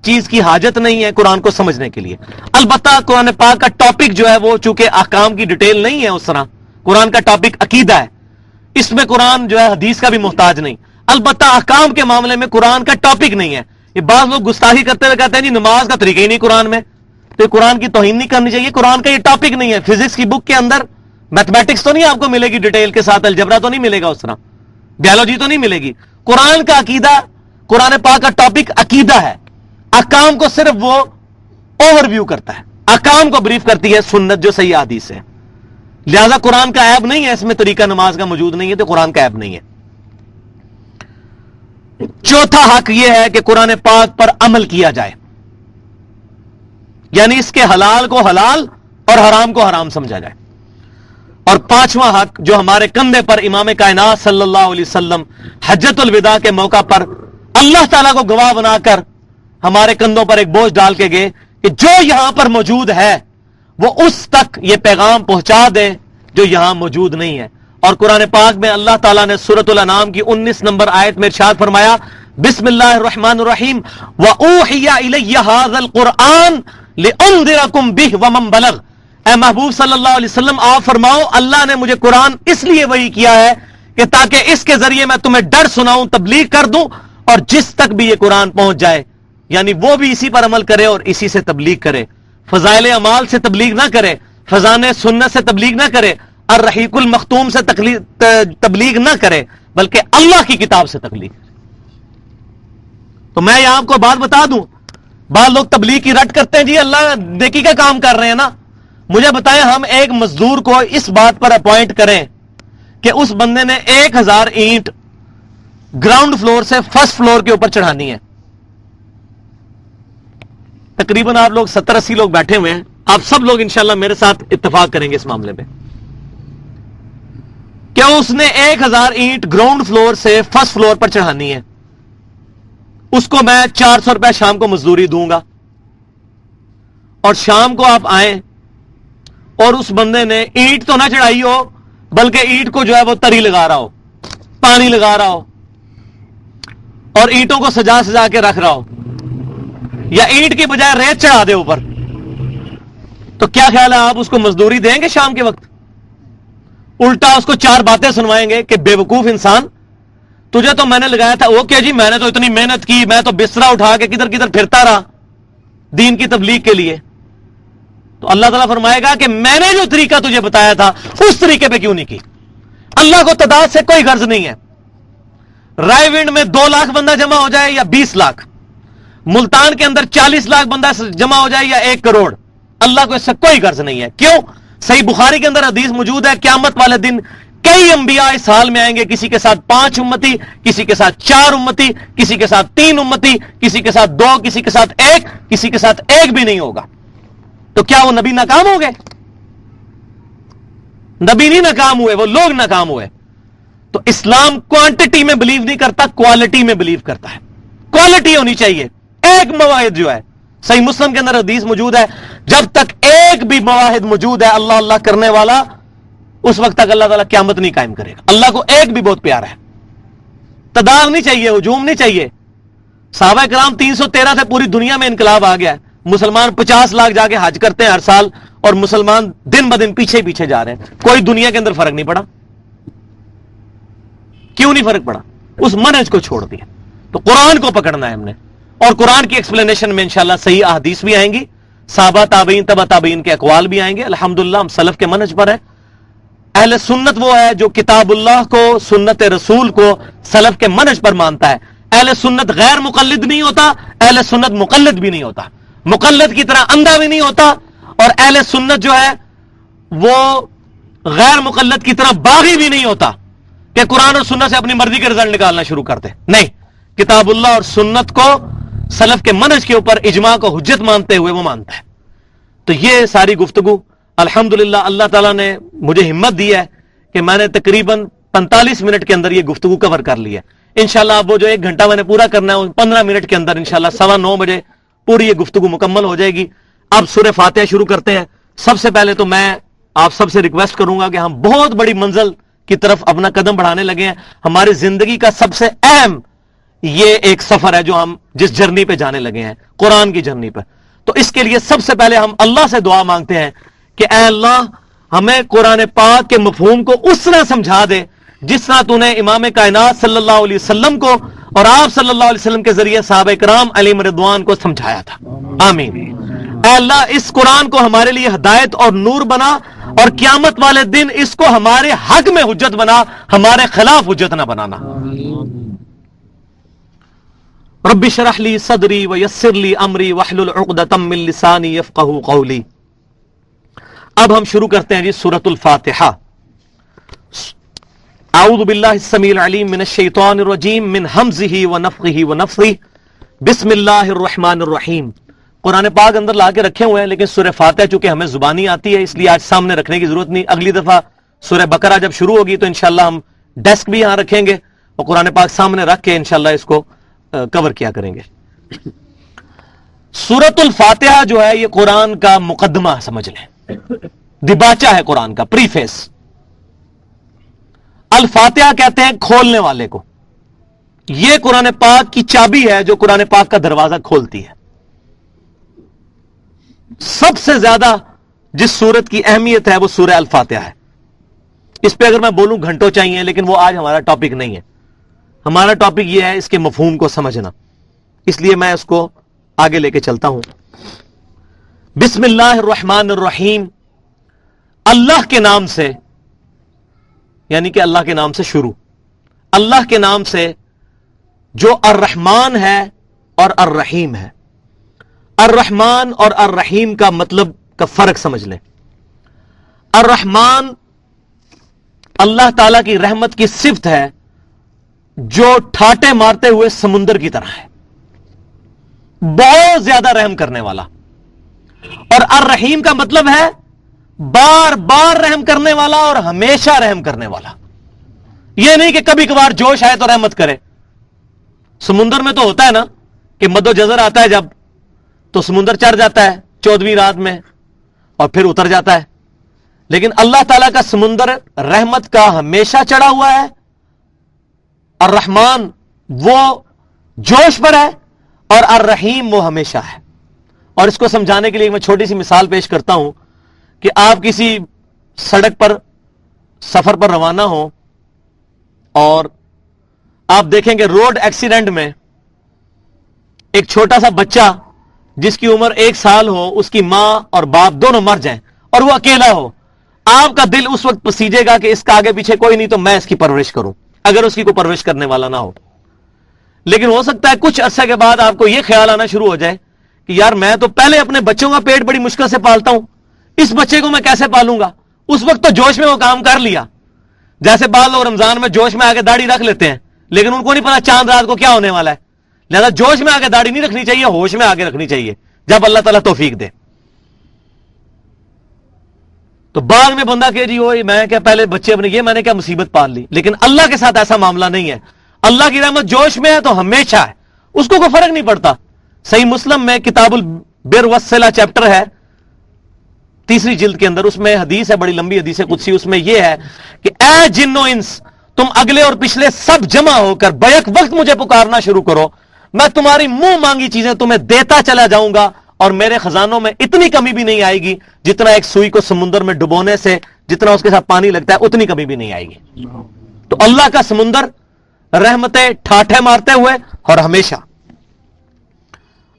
چیز کی حاجت نہیں ہے قرآن کو سمجھنے کے لیے۔ البتہ قرآن پاک کا ٹاپک جو ہے وہ چونکہ احکام کی ڈیٹیل نہیں ہے، اس طرح قرآن کا ٹاپک عقیدہ ہے، اس میں قرآن جو ہے حدیث کا بھی محتاج نہیں۔ البتہ احکام کے معاملے میں قرآن کا ٹاپک نہیں ہے۔ یہ بعض لوگ گستاخی کرتے ہوئے کہتے ہیں جی نماز کا طریقہ ہی نہیں قرآن میں، تو یہ قرآن کی توہین نہیں کرنی چاہیے، قرآن کا یہ ٹاپک نہیں ہے۔ فزکس کی بک کے اندر میتھمیٹکس تو نہیں آپ کو ملے گی ڈیٹیل کے ساتھ، الجبرا تو نہیں ملے گا، اس طرح بیالوجی تو نہیں ملے گی۔ قرآن کا عقیدہ، قرآن پاک کا ٹاپک عقیدہ ہے، احکام کو صرف وہ اوور ویو کرتا ہے، احکام کو بریف کرتی ہے سنت جو صحیح حدیث ہے۔ لہذا قرآن کا عیب نہیں ہے اس میں طریقہ نماز کا موجود نہیں ہے، تو قرآن کا عیب نہیں ہے۔ چوتھا حق یہ ہے کہ قرآن پاک پر عمل کیا جائے، یعنی اس کے حلال کو حلال اور حرام کو حرام سمجھا جائے۔ اور پانچواں حق جو ہمارے کندھے پر امام کائنات صلی اللہ علیہ وسلم حجۃ الوداع کے موقع پر اللہ تعالیٰ کو گواہ بنا کر ہمارے کندھوں پر ایک بوجھ ڈال کے گئے کہ جو یہاں پر موجود ہے وہ اس تک یہ پیغام پہنچا دے جو یہاں موجود نہیں ہے۔ اور قرآن پاک میں اللہ تعالیٰ نے سورۃ الانعام کی 19 نمبر آیت میں ارشاد فرمایا بسم اللہ الرحمن الرحیم وَأُوحِيَ إِلَيَّ هَذَا الْقُرْآنَ لِأُنذِرَكُم بِهِ وَمَن بَلَغَ۔ اے محبوب صلی اللہ علیہ وسلم آپ فرماؤ اللہ نے مجھے قرآن اس لیے وحی کیا ہے کہ تاکہ اس کے ذریعے میں تمہیں ڈر سناؤں، تبلیغ کر دوں، اور جس تک بھی یہ قرآن پہنچ جائے یعنی وہ بھی اسی پر عمل کرے اور اسی سے تبلیغ کرے، فضائل اعمال سے تبلیغ نہ کرے، فضان سنت سے تبلیغ نہ کرے، الرحیق المختوم سے تبلیغ نہ کرے، بلکہ اللہ کی کتاب سے تبلیغ کرے۔ تو میں یہاں آپ کو بات بتا دوں، بعض لوگ تبلیغ کی رٹ کرتے ہیں، جی اللہ نیکی کا کام کر رہے ہیں نا، مجھے بتائیں ہم ایک مزدور کو اس بات پر اپوائنٹ کریں کہ اس بندے نے 1000 اینٹ گراؤنڈ فلور سے فرسٹ فلور کے اوپر چڑھانی ہے، تقریباً آپ لوگ 70-80 لوگ بیٹھے ہوئے ہیں، آپ سب لوگ انشاءاللہ میرے ساتھ اتفاق کریں گے اس معاملے میں، کیا اس نے 1000 اینٹ گراؤنڈ فلور سے فرسٹ فلور پر چڑھانی ہے، اس کو میں 400 روپے شام کو مزدوری دوں گا، اور شام کو آپ آئیں اور اس بندے نے اینٹ تو نہ چڑھائی ہو بلکہ اینٹ کو جو ہے وہ تری لگا رہا ہو، پانی لگا رہا ہو، اور اینٹوں کو سجا سجا کے رکھ رہا ہو، یا اینٹ کی بجائے ریت چڑھا دے اوپر، تو کیا خیال ہے آپ اس کو مزدوری دیں گے شام کے وقت؟ الٹا اس کو 4 باتیں سنوائیں گے کہ بے وقوف انسان، تجھے تو میں نے لگایا تھا، وہ کیا جی میں نے تو اتنی محنت کی، میں تو بسترا اٹھا کے کدھر کدھر پھرتا رہا دین کی تبلیغ کے لیے۔ تو اللہ تعالیٰ فرمائے گا کہ میں نے جو طریقہ تجھے بتایا تھا اس طریقے پہ کیوں نہیں کی؟ اللہ کو تعداد سے کوئی غرض نہیں ہے، رائے ونڈ میں 2 لاکھ بندہ جمع ہو جائے یا 20 لاکھ، ملتان کے اندر 40 لاکھ بندہ جمع ہو جائے یا 1 کروڑ، اللہ کو اس سے کوئی غرض نہیں ہے۔ کیوں؟ صحیح بخاری کے اندر حدیث موجود ہے، قیامت والے دن کئی انبیاء اس حال میں آئیں گے، کسی کے ساتھ 5 امتی، کسی کے ساتھ 4 امتی، کسی کے ساتھ 3 امتی، کسی کے ساتھ 2، کسی کے ساتھ 1، کسی کے ساتھ 1 بھی نہیں ہوگا۔ تو کیا وہ نبی ناکام ہو گئے؟ نبی نہیں ناکام ہوئے، وہ لوگ ناکام ہوئے۔ تو اسلام کوانٹٹی میں بلیو نہیں کرتا، کوالٹی میں بلیو کرتا ہے، کوالٹی ہونی چاہیے۔ ایک مواحد جو ہے، صحیح مسلم کے اندر حدیث موجود ہے، جب تک ایک بھی مواحد موجود ہے اللہ اللہ کرنے والا، اس وقت تک اللہ تعالیٰ قیامت نہیں قائم کرے گا۔ اللہ کو ایک بھی بہت پیارا ہے، تعداد نہیں چاہیے، ہجوم نہیں چاہیے۔ صحابہ کرام 313 سے پوری دنیا میں انقلاب آ گیا ہے، مسلمان 50 لاکھ جا کے حج کرتے ہیں ہر سال، اور مسلمان دن بدن پیچھے پیچھے جا رہے ہیں، کوئی دنیا کے اندر فرق نہیں پڑا۔ کیوں نہیں فرق پڑا؟ اس منہج کو چھوڑ دیا۔ تو قرآن کو پکڑنا ہے ہم نے، اور قرآن کی ایکسپلینیشن میں انشاءاللہ صحیح احادیث بھی آئیں گی، صحابہ تابعین تبع تابعین کے اقوال بھی آئیں گے۔ الحمدللہ ہم سلف کے منہج پر ہے۔ اہل سنت وہ ہے جو کتاب اللہ کو، سنت رسول کو سلف کے منہج پر مانتا ہے۔ اہل سنت غیر مقلد نہیں ہوتا، اہل سنت مقلد بھی نہیں ہوتا، مقلد کی طرح اندھا بھی نہیں ہوتا، اور اہل سنت جو ہے وہ غیر مقلد کی طرح باغی بھی نہیں ہوتا کہ قرآن اور سنت سے اپنی مرضی کے رزلٹ نکالنا شروع کرتے۔ نہیں، کتاب اللہ اور سنت کو سلف کے منہج کے اوپر اجماع کو حجت مانتے ہوئے وہ مانتا ہے۔ تو یہ ساری گفتگو الحمدللہ اللہ تعالیٰ نے مجھے ہمت دی ہے کہ میں نے تقریباً 45 منٹ کے اندر یہ گفتگو کور کر لی ہے۔ انشاءاللہ اب وہ جو 1 گھنٹہ میں نے پورا کرنا ہے 15 منٹ کے اندر انشاءاللہ 9:15 بجے پوری یہ گفتگو مکمل ہو جائے گی۔ اب سورہ فاتحہ شروع کرتے ہیں۔ سب سے پہلے تو میں آپ سب سے ریکویسٹ کروں گا کہ ہم بہت بڑی منزل کی طرف اپنا قدم بڑھانے لگے ہیں۔ ہماری زندگی کا سب سے اہم یہ ایک سفر ہے جو ہم جس جرنی پہ جانے لگے ہیں، قرآن کی جرنی پہ۔ تو اس کے لیے سب سے پہلے ہم اللہ سے دعا مانگتے ہیں کہ اے اللہ ہمیں قرآن پاک کے مفہوم کو اس طرح سمجھا دے جس طرح تو نے امام کائنات صلی اللہ علیہ وسلم کو اور آپ صلی اللہ علیہ وسلم کے ذریعے صحابہ کرام علیہم رضوان کو سمجھایا تھا۔ آمین۔ اے اللہ اس قرآن کو ہمارے لیے ہدایت اور نور بنا، اور قیامت والے دن اس کو ہمارے حق میں حجت بنا، ہمارے خلاف حجت نہ بنانا۔ رب اشرح لی صدری ویسر لی امری واحلل عقدۃ من لسانی یفقہوا قولی۔ اب ہم شروع کرتے ہیں جی سورۃ الفاتحہ۔ اعوذ باللہ السمیع العلیم من الشیطان الرجیم من ہمزہ ونفخہ ونفثہ، بسم اللہ الرحمن الرحیم۔ قرآن پاک اندر لا کے رکھے ہوئے ہیں، لیکن سورہ فاتحہ چونکہ ہمیں زبانی آتی ہے اس لیے آج سامنے رکھنے کی ضرورت نہیں۔ اگلی دفعہ سورہ بقرہ جب شروع ہوگی تو انشاءاللہ ہم ڈیسک بھی یہاں رکھیں گے اور قرآن پاک سامنے رکھ کے انشاءاللہ اس کو کور کیا کریں گے۔ سورۃ الفاتحہ جو ہے یہ قرآن کا مقدمہ سمجھ لیں، دباچہ ہے قرآن کا، پریفیس۔ الفاتحہ کہتے ہیں کھولنے والے کو، یہ قرآن پاک کی چابی ہے جو قرآن پاک کا دروازہ کھولتی ہے. سب سے زیادہ جس سورت کی اہمیت ہے وہ سورہ الفاتحہ ہے. اس پہ اگر میں بولوں گھنٹوں چاہیے، لیکن وہ آج ہمارا ٹاپک نہیں ہے. ہمارا ٹاپک یہ ہے اس کے مفہوم کو سمجھنا، اس لیے میں اس کو آگے لے کے چلتا ہوں. بسم اللہ الرحمن الرحیم، اللہ کے نام سے، یعنی کہ اللہ کے نام سے شروع، اللہ کے نام سے جو الرحمن ہے اور الرحیم ہے. الرحمن اور الرحیم کا مطلب کا فرق سمجھ لیں. الرحمن اللہ تعالی کی رحمت کی صفت ہے جو ٹھاٹے مارتے ہوئے سمندر کی طرح ہے، بہت زیادہ رحم کرنے والا. اور الرحیم کا مطلب ہے بار بار رحم کرنے والا اور ہمیشہ رحم کرنے والا. یہ نہیں کہ کبھی کبھار جوش آئے تو رحمت کرے. سمندر میں تو ہوتا ہے نا کہ مد و جزر آتا ہے جب، تو سمندر چڑھ جاتا ہے 14ویں رات میں اور پھر اتر جاتا ہے. لیکن اللہ تعالیٰ کا سمندر رحمت کا ہمیشہ چڑھا ہوا ہے. الرحمن وہ جوش پر ہے اور الرحیم وہ ہمیشہ ہے. اور اس کو سمجھانے کے لیے میں چھوٹی سی مثال پیش کرتا ہوں کہ آپ کسی سڑک پر سفر پر روانہ ہو اور آپ دیکھیں کہ روڈ ایکسیڈنٹ میں ایک چھوٹا سا بچہ جس کی عمر 1 سال ہو، اس کی ماں اور باپ دونوں مر جائیں اور وہ اکیلا ہو. آپ کا دل اس وقت پسیجے گا کہ اس کا آگے پیچھے کوئی نہیں تو میں اس کی پرورش کروں، اگر اس کی کوئی پرورش کرنے والا نہ ہو. لیکن ہو سکتا ہے کچھ عرصے کے بعد آپ کو یہ خیال آنا شروع ہو جائے کہ یار میں تو پہلے اپنے بچوں کا پیٹ بڑی مشکل سے پالتا ہوں، اس بچے کو میں کیسے پالوں گا. اس وقت تو جوش میں وہ کام کر لیا. جیسے بعض لوگ رمضان میں جوش میں آگے داڑھی رکھ لیتے ہیں لیکن ان کو نہیں پتا چاند رات کو کیا ہونے والا ہے. لہذا جوش میں آگے داڑھی نہیں رکھنی چاہیے، ہوش میں آگے رکھنی چاہیے جب اللہ تعالیٰ توفیق دے. تو بعد میں بندہ کہ جی وہ میں کیا پہلے بچے اپنے یہ میں نے کیا مصیبت پال لی. لیکن اللہ کے ساتھ ایسا معاملہ نہیں ہے. اللہ کی رحمت جوش میں ہے تو ہمیشہ ہے، اس کو کوئی فرق نہیں پڑتا. صحیح مسلم میں کتاب البر والصلہ چیپٹر ہے 3 جلد کے اندر، اس میں حدیث ہے، بڑی لمبی حدیث قدسی. اس میں یہ ہے کہ اے جن و انس، تم اگلے اور پچھلے سب جمع ہو کر بیک وقت مجھے پکارنا شروع کرو، میں تمہاری منہ مانگی چیزیں تمہیں دیتا چلا جاؤں گا اور میرے خزانوں میں اتنی کمی بھی نہیں آئے گی. جتنا ایک سوئی کو سمندر میں ڈبونے سے جتنا اس کے ساتھ پانی لگتا ہے اتنی کمی بھی نہیں آئے گی. تو اللہ کا سمندر رحمتیں ٹھاٹھے مارتے ہوئے اور ہمیشہ.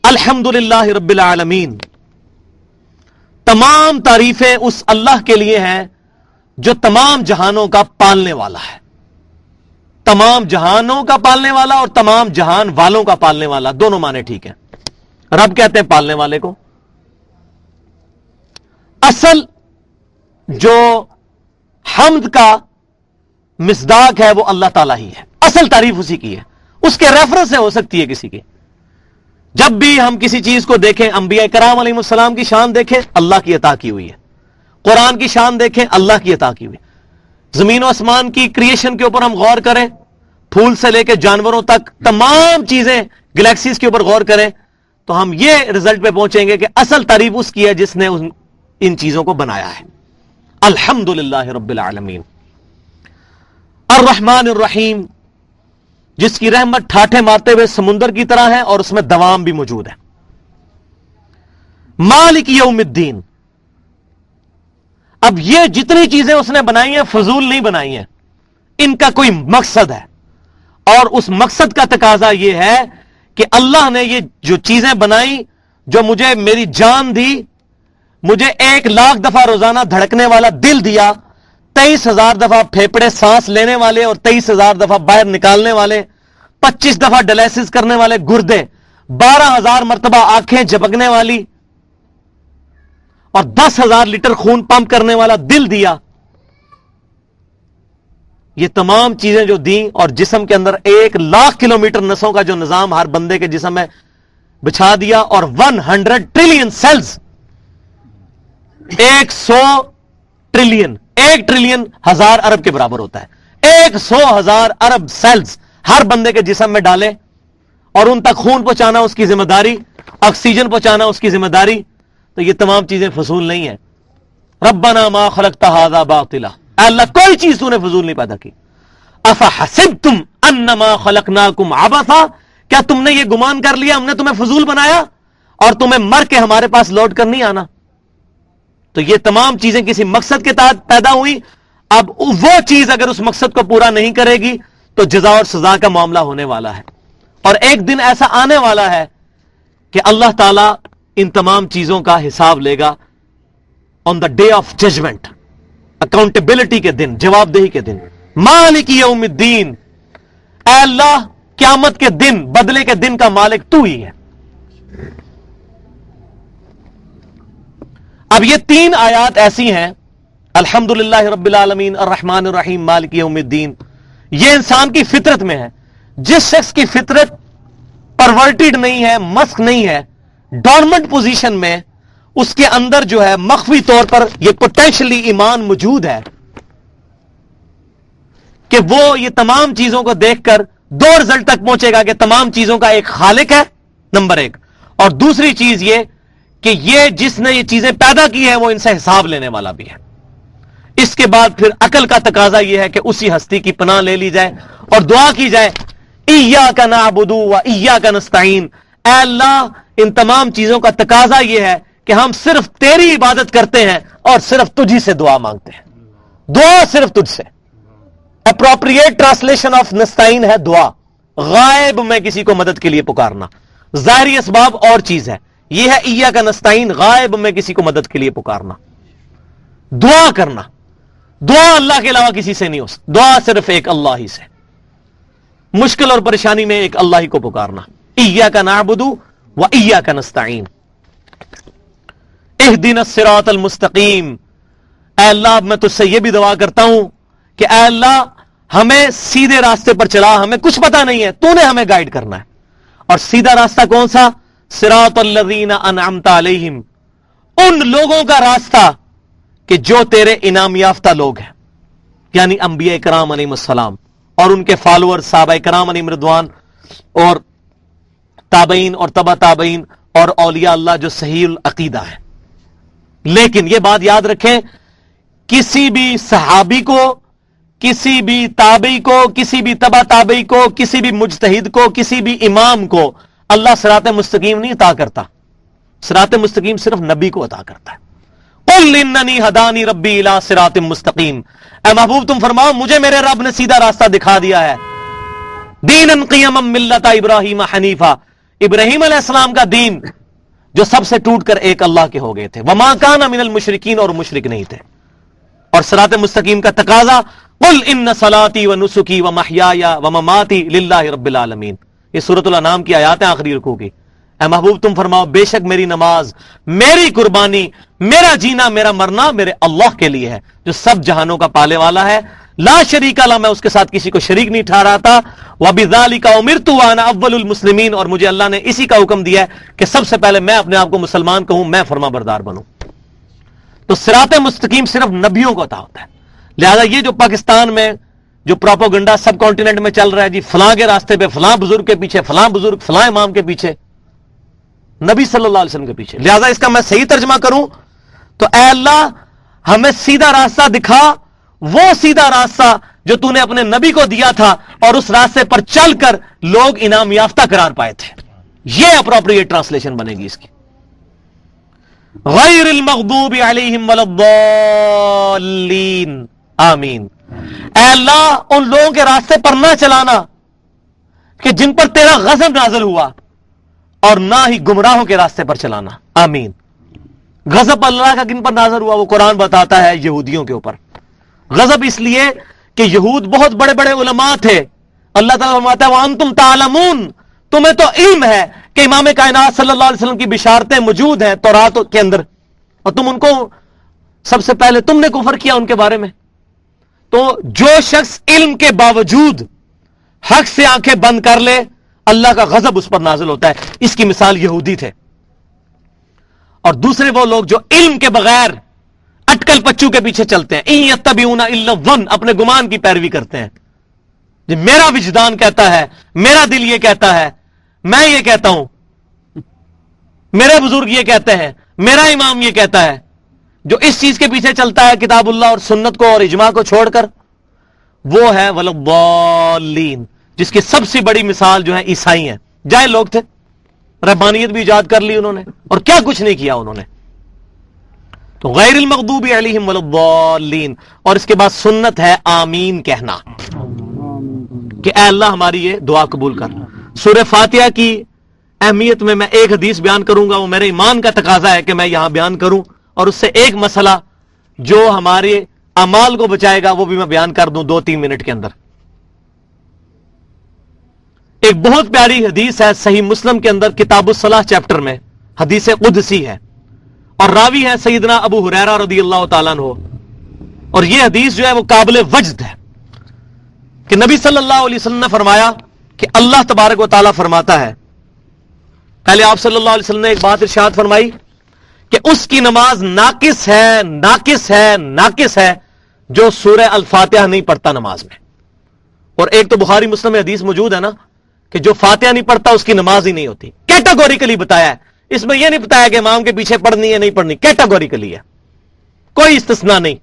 الحمدللہ رب العالمین، تمام تعریفیں اس اللہ کے لیے ہیں جو تمام جہانوں کا پالنے والا ہے. تمام جہانوں کا پالنے والا اور تمام جہان والوں کا پالنے والا، دونوں معنی ٹھیک ہیں. رب کہتے ہیں پالنے والے کو. اصل جو حمد کا مصداق ہے وہ اللہ تعالیٰ ہی ہے، اصل تعریف اسی کی ہے. اس کے ریفرنس سے ہو سکتی ہے کسی کی. جب بھی ہم کسی چیز کو دیکھیں، انبیاء کرام علیہ السلام کی شان دیکھیں، اللہ کی عطا کی ہوئی ہے. قرآن کی شان دیکھیں، اللہ کی عطا کی ہوئی ہے. زمین و آسمان کی کریشن کے اوپر ہم غور کریں، پھول سے لے کے جانوروں تک تمام چیزیں گلیکسیز کے اوپر غور کریں تو ہم یہ رزلٹ پہ پہنچیں گے کہ اصل تعریف اس کی ہے جس نے ان چیزوں کو بنایا ہے. الحمدللہ رب العالمین. الرحمن الرحیم، جس کی رحمت ٹھاٹھے مارتے ہوئے سمندر کی طرح ہے اور اس میں دوام بھی موجود ہے. مالک یوم الدین، اب یہ جتنی چیزیں اس نے بنائی ہیں فضول نہیں بنائی ہیں، ان کا کوئی مقصد ہے. اور اس مقصد کا تقاضا یہ ہے کہ اللہ نے یہ جو چیزیں بنائی، جو مجھے میری جان دی، مجھے 1,00,000 دفعہ روزانہ دھڑکنے والا دل دیا، 23,000 دفعہ پھیپڑے سانس لینے والے اور 23,000 دفعہ باہر نکالنے والے، 25 دفعہ ڈائلیسس کرنے والے گردے، 12,000 مرتبہ آنکھیں جھپکنے والی اور 10,000 لیٹر خون پمپ کرنے والا دل دیا. یہ تمام چیزیں جو دیں اور جسم کے اندر 1,00,000 کلومیٹر نسوں کا جو نظام ہر بندے کے جسم میں بچھا دیا اور 100 ٹریلین سیلز، 100 ٹریلین، 1 ٹریلین 1,000 ارب کے برابر ہوتا ہے. 100,000 ارب سیلز ہر بندے کے جسم میں ڈالے اور ان تک خون پہنچانا اس کی ذمہ داری، آکسیجن پہنچانا اس کی ذمہ داری. تو یہ تمام چیزیں فضول نہیں ہیں. ربنا ما خلقت ھذا باطلا، اے اللہ کوئی چیز تو نے فضول نہیں پیدا کی. افحسبتم انما خلقناکم عبثا، کیا تم نے یہ گمان کر لیا ہم نے تمہیں فضول بنایا اور تمہیں مر کے ہمارے پاس لوٹ کر نہیں آنا؟ تو یہ تمام چیزیں کسی مقصد کے تحت پیدا ہوئی. اب وہ چیز اگر اس مقصد کو پورا نہیں کرے گی تو جزا اور سزا کا معاملہ ہونے والا ہے. اور ایک دن ایسا آنے والا ہے کہ اللہ تعالی ان تمام چیزوں کا حساب لے گا on the day of judgement, accountability کے دن، جواب دہی کے دن. مالک یوم الدین، اے اللہ قیامت کے دن، بدلے کے دن کا مالک تو ہی ہے. اب یہ 3 آیات ایسی ہیں، الحمدللہ رب العالمین الرحمن الرحیم مالک یوم الدین، یہ انسان کی فطرت میں ہے. جس شخص کی فطرت پرورٹڈ نہیں ہے، مسخ نہیں ہے، ڈورمنٹ پوزیشن میں، اس کے اندر جو ہے مخفی طور پر یہ پوٹینشلی ایمان موجود ہے کہ وہ یہ تمام چیزوں کو دیکھ کر 2 رزلٹ تک پہنچے گا کہ تمام چیزوں کا ایک خالق ہے، نمبر 1، اور دوسری چیز یہ کہ یہ جس نے یہ چیزیں پیدا کی ہیں وہ ان سے حساب لینے والا بھی ہے. اس کے بعد پھر عقل کا تقاضا یہ ہے کہ اسی ہستی کی پناہ لے لی جائے اور دعا کی جائے، ایاک نعبد و ایاک نستعین، اے اللہ ان تمام چیزوں کا تقاضا یہ ہے کہ ہم صرف تیری عبادت کرتے ہیں اور صرف تجھی سے دعا مانگتے ہیں، دعا صرف تجھ سے. اپروپریٹ ٹرانسلیشن آف نستعین ہے دعا، غائب میں کسی کو مدد کے لیے پکارنا. ظاہری اسباب اور چیز ہے، یہ ہے ایاک نستعین، غائب میں کسی کو مدد کے لیے پکارنا، دعا کرنا. دعا اللہ کے علاوہ کسی سے نہیں ہو سکتی، دعا صرف ایک اللہ ہی سے، مشکل اور پریشانی میں ایک اللہ ہی کو پکارنا. ایاک نعبد و ایاک نستعین، اہدنا الصراط المستقیم، اے اللہ میں تجھ سے یہ بھی دعا کرتا ہوں کہ اے اللہ ہمیں سیدھے راستے پر چلا، ہمیں کچھ پتا نہیں ہے، تو نے ہمیں گائیڈ کرنا ہے. اور سیدھا راستہ کون سا؟ صراط الذین انعمت علیہم، ان لوگوں کا راستہ کہ جو تیرے انعام یافتہ لوگ ہیں، یعنی انبیاء کرام علیہم السلام اور ان کے فالوور صحابہ کرام علیہم رضوان اور تابعین اور تبع تابعین اور اولیاء اللہ جو صحیح العقیدہ ہیں. لیکن یہ بات یاد رکھیں، کسی بھی صحابی کو، کسی بھی تابعی کو، کسی بھی تبع تابعی کو، کسی بھی مجتہد کو، کسی بھی امام کو اللہ صراط مستقیم نہیں عطا کرتا. صراط مستقیم صرف نبی کو عطا کرتا ہے. قل اننی ہدانی ربی الی صراط مستقیم، اے محبوب تم فرماؤ مجھے میرے رب نے سیدھا راستہ دکھا دیا ہے. دینا قیما ملت ابراہیم حنیفہ، ابراہیم علیہ السلام کا دین جو سب سے ٹوٹ کر ایک اللہ کے ہو گئے تھے. وما کان من المشرکین، اور مشرک نہیں تھے. اور صراط مستقیم کا تقاضا قل ان صلاتی و نسکی و محیای و مماتی للہ رب العالمین، یہ سورۃ الانعام کی آیات ہیں آخری رکوع کی. اے محبوب تم فرماؤ بے شک میری نماز، میری قربانی، میرا جینا، میرا مرنا میرے اللہ کے لیے ہے جو سب جہانوں کا پالے والا ہے. لا شریک اللہ، میں اس کے ساتھ کسی کو شریک نہیں ٹھہراتا. وبذالک امرت وانا اول المسلمین، اور مجھے اللہ نے اسی کا حکم دیا ہے کہ سب سے پہلے میں اپنے آپ کو مسلمان کہوں، میں فرما بردار بنوں. تو صراط مستقیم صرف نبیوں کو عطا ہوتا ہے. لہذا یہ جو پاکستان میں جو پروپیگنڈا سب کانٹیننٹ میں چل رہا ہے، جی فلاں کے راستے پہ، فلاں بزرگ کے پیچھے، فلاں بزرگ، فلاں امام کے پیچھے، نبی صلی اللہ علیہ وسلم کے پیچھے. لہذا اس کا میں صحیح ترجمہ کروں تو اے اللہ ہمیں سیدھا راستہ دکھا، وہ سیدھا راستہ جو تو نے اپنے نبی کو دیا تھا، اور اس راستے پر چل کر لوگ انعام یافتہ قرار پائے تھے. یہ اپروپریٹ ٹرانسلیشن بنے گی اس کی. غیر المغضوب علیہم ولا الضالین، آمین. اے اللہ ان لوگوں کے راستے پر نہ چلانا کہ جن پر تیرا غضب نازل ہوا، اور نہ ہی گمراہوں کے راستے پر چلانا، آمین. غضب اللہ کا کن پر نازل ہوا وہ قرآن بتاتا ہے، یہودیوں کے اوپر. غضب اس لیے کہ یہود بہت بڑے بڑے علماء تھے. اللہ تعالیٰ فرماتا ہے وَأَنْتُمْ تَعْلَمُونَ، تمہیں تو علم ہے کہ امام کائنات صلی اللہ علیہ وسلم کی بشارتیں موجود ہیں تورات کے اندر، اور تم ان کو سب سے پہلے تم نے کفر کیا ان کے بارے میں. تو جو شخص علم کے باوجود حق سے آنکھیں بند کر لے، اللہ کا غضب اس پر نازل ہوتا ہے. اس کی مثال یہودی تھے. اور دوسرے وہ لوگ جو علم کے بغیر اٹکل پچو کے پیچھے چلتے ہیں، اِن یتبعون الا الظن، اپنے گمان کی پیروی کرتے ہیں. جی میرا وجدان کہتا ہے، میرا دل یہ کہتا ہے، میں یہ کہتا ہوں، میرے بزرگ یہ کہتے ہیں، میرا امام یہ کہتا ہے. جو اس چیز کے پیچھے چلتا ہے کتاب اللہ اور سنت کو اور اجماع کو چھوڑ کر، وہ ہے ولضالین، جس کی سب سے بڑی مثال جو ہے عیسائی ہیں، جاہل لوگ تھے، رہبانیت بھی ایجاد کر لی انہوں نے اور کیا کچھ نہیں کیا انہوں نے. تو غیر المغضوب علیہم ولضالین، اور اس کے بعد سنت ہے آمین کہنا کہ اے اللہ ہماری یہ دعا قبول کر. سورہ فاتحہ کی اہمیت میں ایک حدیث بیان کروں گا، وہ میرے ایمان کا تقاضا ہے کہ میں یہاں بیان کروں، اور اس سے ایک مسئلہ جو ہمارے اعمال کو بچائے گا وہ بھی میں بیان کر دوں 2-3 منٹ کے اندر. ایک بہت پیاری حدیث ہے صحیح مسلم کے اندر کتاب الصلاح چیپٹر میں، حدیث قدسی ہے، اور راوی ہے سیدنا ابو ہریرہ رضی اللہ تعالیٰ عنہ. اور یہ حدیث جو ہے وہ قابل وجد ہے کہ نبی صلی اللہ علیہ وسلم نے فرمایا کہ اللہ تبارک و تعالیٰ فرماتا ہے، پہلے آپ صلی اللہ علیہ وسلم نے ایک بات ارشاد فرمائی کہ اس کی نماز ناقص ہے، ناقص ہے، ناقص ہے جو سورہ الفاتحہ نہیں پڑھتا نماز میں. اور ایک تو بخاری مسلم میں حدیث موجود ہے نا کہ جو فاتحہ نہیں پڑھتا اس کی نماز ہی نہیں ہوتی. کیٹاگوریکلی بتایا ہے، اس میں یہ نہیں بتایا کہ امام کے پیچھے پڑھنی ہے نہیں پڑھنی، کیٹاگوریکلی ہے، کوئی استثناء نہیں.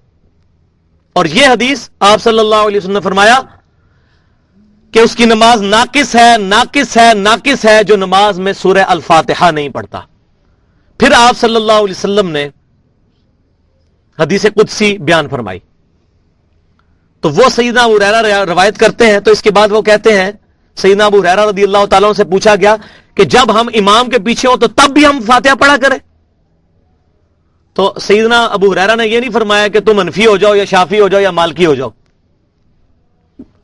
اور یہ حدیث آپ صلی اللہ علیہ وسلم نے فرمایا کہ اس کی نماز ناقص ہے، ناقص ہے، ناقص ہے جو نماز میں سورہ الفاتحہ نہیں پڑھتا. پھر آپ صلی اللہ علیہ وسلم نے حدیث قدسی بیان فرمائی، تو وہ سیدنا ابو ہریرہ روایت کرتے ہیں. تو اس کے بعد وہ کہتے ہیں، سیدنا ابو ہریرہ رضی اللہ تعالیٰ عنہ سے پوچھا گیا کہ جب ہم امام کے پیچھے ہو تو تب بھی ہم فاتحہ پڑھا کریں؟ تو سیدنا ابو ہریرہ نے یہ نہیں فرمایا کہ تم حنفی ہو جاؤ یا شافعی ہو جاؤ یا مالکی ہو جاؤ.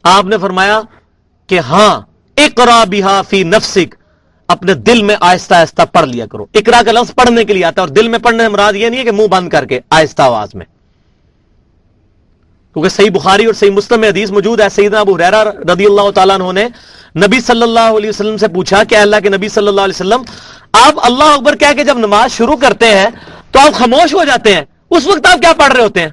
آپ نے فرمایا کہ ہاں اقرا بہا فی نفسک، اپنے دل میں آہستہ آہستہ پڑھ لیا کرو. اقرا کا لفظ پڑھنے کے لیے آتا ہے، اور دل میں پڑھنے سے مراد یہ نہیں ہے کہ منہ بند کر کے آہستہ آواز میں، کیونکہ صحیح بخاری اور صحیح مسلم میں حدیث موجود ہے. سیدنا ابو ہریرہ رضی اللہ تعالیٰ عنہ نے نبی صلی اللہ علیہ وسلم سے پوچھا کہ اللہ کے نبی صلی اللہ علیہ وسلم، آپ اللہ اکبر کہہ کے جب نماز شروع کرتے ہیں تو آپ خاموش ہو جاتے ہیں، اس وقت آپ کیا پڑھ رہے ہوتے ہیں؟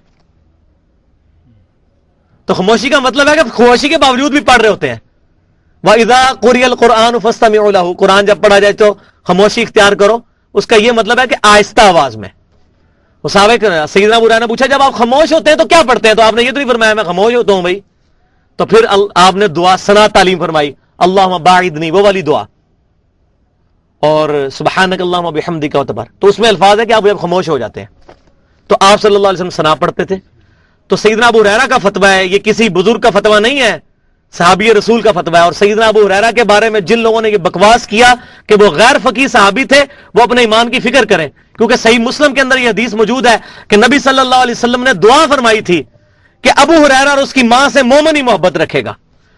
تو خاموشی کا مطلب ہے کہ خاموشی کے باوجود بھی پڑھ رہے ہوتے ہیں. وَإِذَا قُرِئَ الْقُرْآنُ فَاسْتَمِعُوا لَهُ، قرآن جب پڑھا جائے تو خاموشی اختیار کرو. اس کا یہ مطلب ہے کہ آہستہ آواز میں. سیدنا ابو ہریرہ نے پوچھا جب آپ خاموش ہوتے ہیں تو کیا پڑھتے ہیں؟ تو آپ نے یہ تو نہیں فرمایا میں خاموش ہوتا ہوں بھائی. تو پھر آپ نے دعا ثنا تعلیم فرمائی، اللہم باعدنی، وہ والی دعا، اور سبحانک اللہم بحمدک وتبارک. تو اس میں الفاظ ہے کہ آپ جب خاموش ہو جاتے ہیں. تو آپ صلی اللہ علیہ وسلم ثنا پڑھتے تھے. تو سیدنا ابو ہریرہ کا فتویٰ ہے، یہ کسی بزرگ کا فتویٰ نہیں ہے، صحابی رسول کا فتویٰ ہے. اور سیدنا ابو ہریرہ کے بارے میں جن لوگوں نے یہ بکواس کیا کہ وہ غیر فقیہ صحابی تھے، وہ اپنے ایمان کی فکر کریں، کیونکہ صحیح مسلم کے اندر یہ حدیث موجود ہے کہ نبی صلی اللہ علیہ وسلم نے دعا فرمائی تھی کہ ابو ہریرہ اور اس کی ماں سے مومن ہی محبت رکھے گا.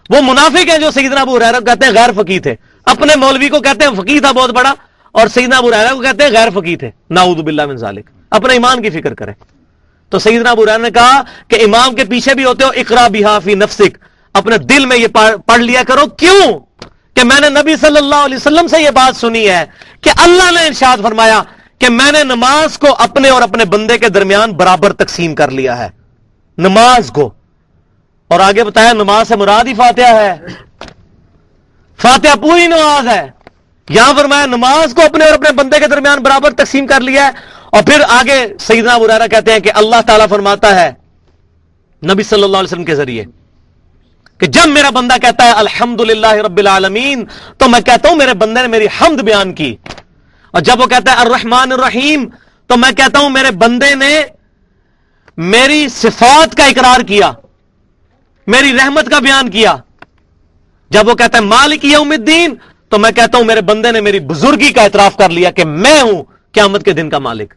وہ منافق ہیں جو سیدنا ابو ہریرہ کو کہتے ہیں غیر فقیہ تھے، اپنے مولوی کو کہتے ہیں فقیہ تھا بہت بڑا، اور سیدنا ابو ہریرہ کو کہتے ہیں غیر فقیہ تھے. نعوذ باللہ من ذالک. اپنے ایمان کی فکر کریں. تو سیدنا ابو ہریرہ نے کہا کہ امام کے پیچھے بھی ہوتے ہو، اقرا بہا فی نفسک، اپنے دل میں یہ پڑھ لیا کرو. کیوں؟ کہ میں نے نبی صلی اللہ علیہ وسلم سے یہ بات سنی ہے کہ اللہ نے ارشاد فرمایا کہ میں نے نماز کو اپنے اور اپنے بندے کے درمیان برابر تقسیم کر لیا ہے، نماز کو. اور آگے بتایا نماز سے مراد ہی فاتحہ ہے، فاتحہ پوری نماز ہے. یہاں فرمایا نماز کو اپنے اور اپنے بندے کے درمیان برابر تقسیم کر لیا ہے. اور پھر آگے سیدنا ابو ہریرہ کہتے ہیں کہ اللہ تعالیٰ فرماتا ہے نبی صلی اللہ علیہ وسلم کے ذریعے کہ جب میرا بندہ کہتا ہے الحمدللہ رب العالمین تو میں کہتا ہوں میرے بندے نے میری حمد بیان کی. اور جب وہ کہتا ہے الرحمن الرحیم تو میں کہتا ہوں میرے بندے نے میری صفات کا اقرار کیا، میری رحمت کا بیان کیا. جب وہ کہتا ہے مالک یوم الدین تو میں کہتا ہوں میرے بندے نے میری بزرگی کا اعتراف کر لیا کہ میں ہوں قیامت کے دن کا مالک.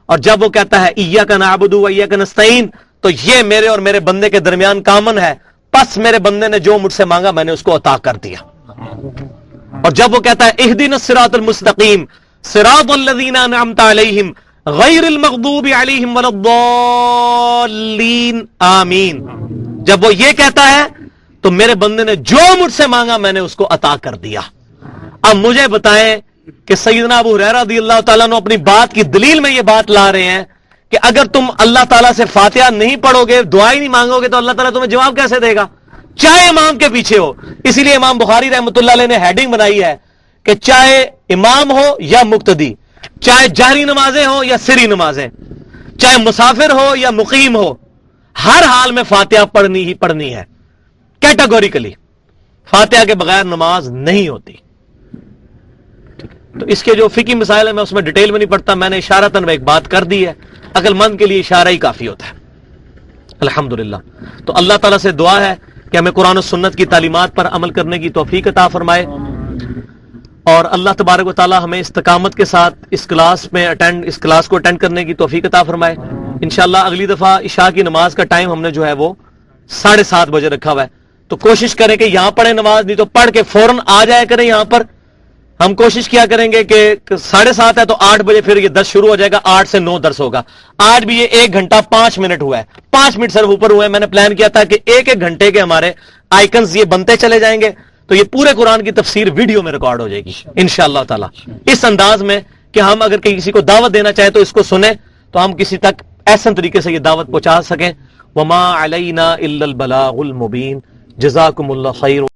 اور جب وہ کہتا ہے ایاک نعبد و ایاک نستعین تو یہ میرے اور میرے بندے کے درمیان کامن ہے، پس میرے بندے نے جو مجھ سے مانگا میں نے اس کو عطا کر دیا. اور جب وہ کہتا ہے اہدنا الصراط المستقیم صراط الذین انعمت علیہم غیر المغضوب علیہم ولا الضالین آمین، جب وہ یہ کہتا ہے تو میرے بندے نے جو مجھ سے مانگا میں نے اس کو عطا کر دیا. اب مجھے بتائیں کہ سیدنا ابو ہریرہ رضی اللہ تعالیٰ عنہ اپنی بات کی دلیل میں یہ بات لا رہے ہیں کہ اگر تم اللہ تعالیٰ سے فاتحہ نہیں پڑھو گے، دعا ہی نہیں مانگو گے تو اللہ تعالیٰ تمہیں جواب کیسے دے گا؟ چاہے امام کے پیچھے ہو. اسی لیے امام بخاری رحمۃ اللہ علیہ نے ہیڈنگ بنائی ہے کہ چاہے امام ہو یا مقتدی، چاہے جہری نمازیں ہو یا سری نمازیں، چاہے مسافر ہو یا مقیم ہو، ہر حال میں فاتحہ پڑھنی ہی پڑھنی ہے. کیٹاگوریکلی فاتحہ کے بغیر نماز نہیں ہوتی. تو اس کے جو فقہی مسائل ہیں میں اس میں ڈیٹیل میں نہیں پڑھتا, میں نے اشارتاً ایک بات کر دی ہے, عقل مند کے لیے اشارہ ہی کافی ہوتا ہے. الحمدللہ. تو اللہ تعالیٰ سے دعا ہے کہ ہمیں قرآن و سنت کی تعلیمات پر عمل کرنے کی توفیق عطا فرمائے, اور اللہ تبارک و تعالیٰ ہمیں استقامت کے ساتھ اس کلاس کو اٹینڈ کرنے کی توفیق عطا فرمائے. انشاءاللہ اگلی دفعہ عشاء کی نماز کا ٹائم ہم نے جو ہے وہ 7:30 بجے رکھا ہوا ہے, تو کوشش کریں کہ یہاں پڑھیں نماز, نہیں تو پڑھ کے فوراً آ جایا کریں یہاں پر. ہم کوشش کیا کریں گے کہ 7:30 ہے تو 8 بجے پھر یہ 10 شروع ہو جائے گا, 8 سے 9 درس ہوگا. آج بھی یہ 1 گھنٹہ 5 منٹ ہوا ہے, 5 منٹ صرف اوپر ہوئے ہیں. میں نے پلان کیا تھا کہ ایک گھنٹے کے ہمارے آئیکنز یہ بنتے چلے جائیں گے, تو یہ پورے قرآن کی تفسیر ویڈیو میں ریکارڈ ہو جائے گی انشاءاللہ تعالی, اس انداز میں کہ ہم اگر کسی کو دعوت دینا چاہیں تو اس کو سنیں, تو ہم کسی تک احسن طریقے سے یہ دعوت پہنچا سکیں. وما علینا الا البلاغ المبین. جزاکم اللہ خیر.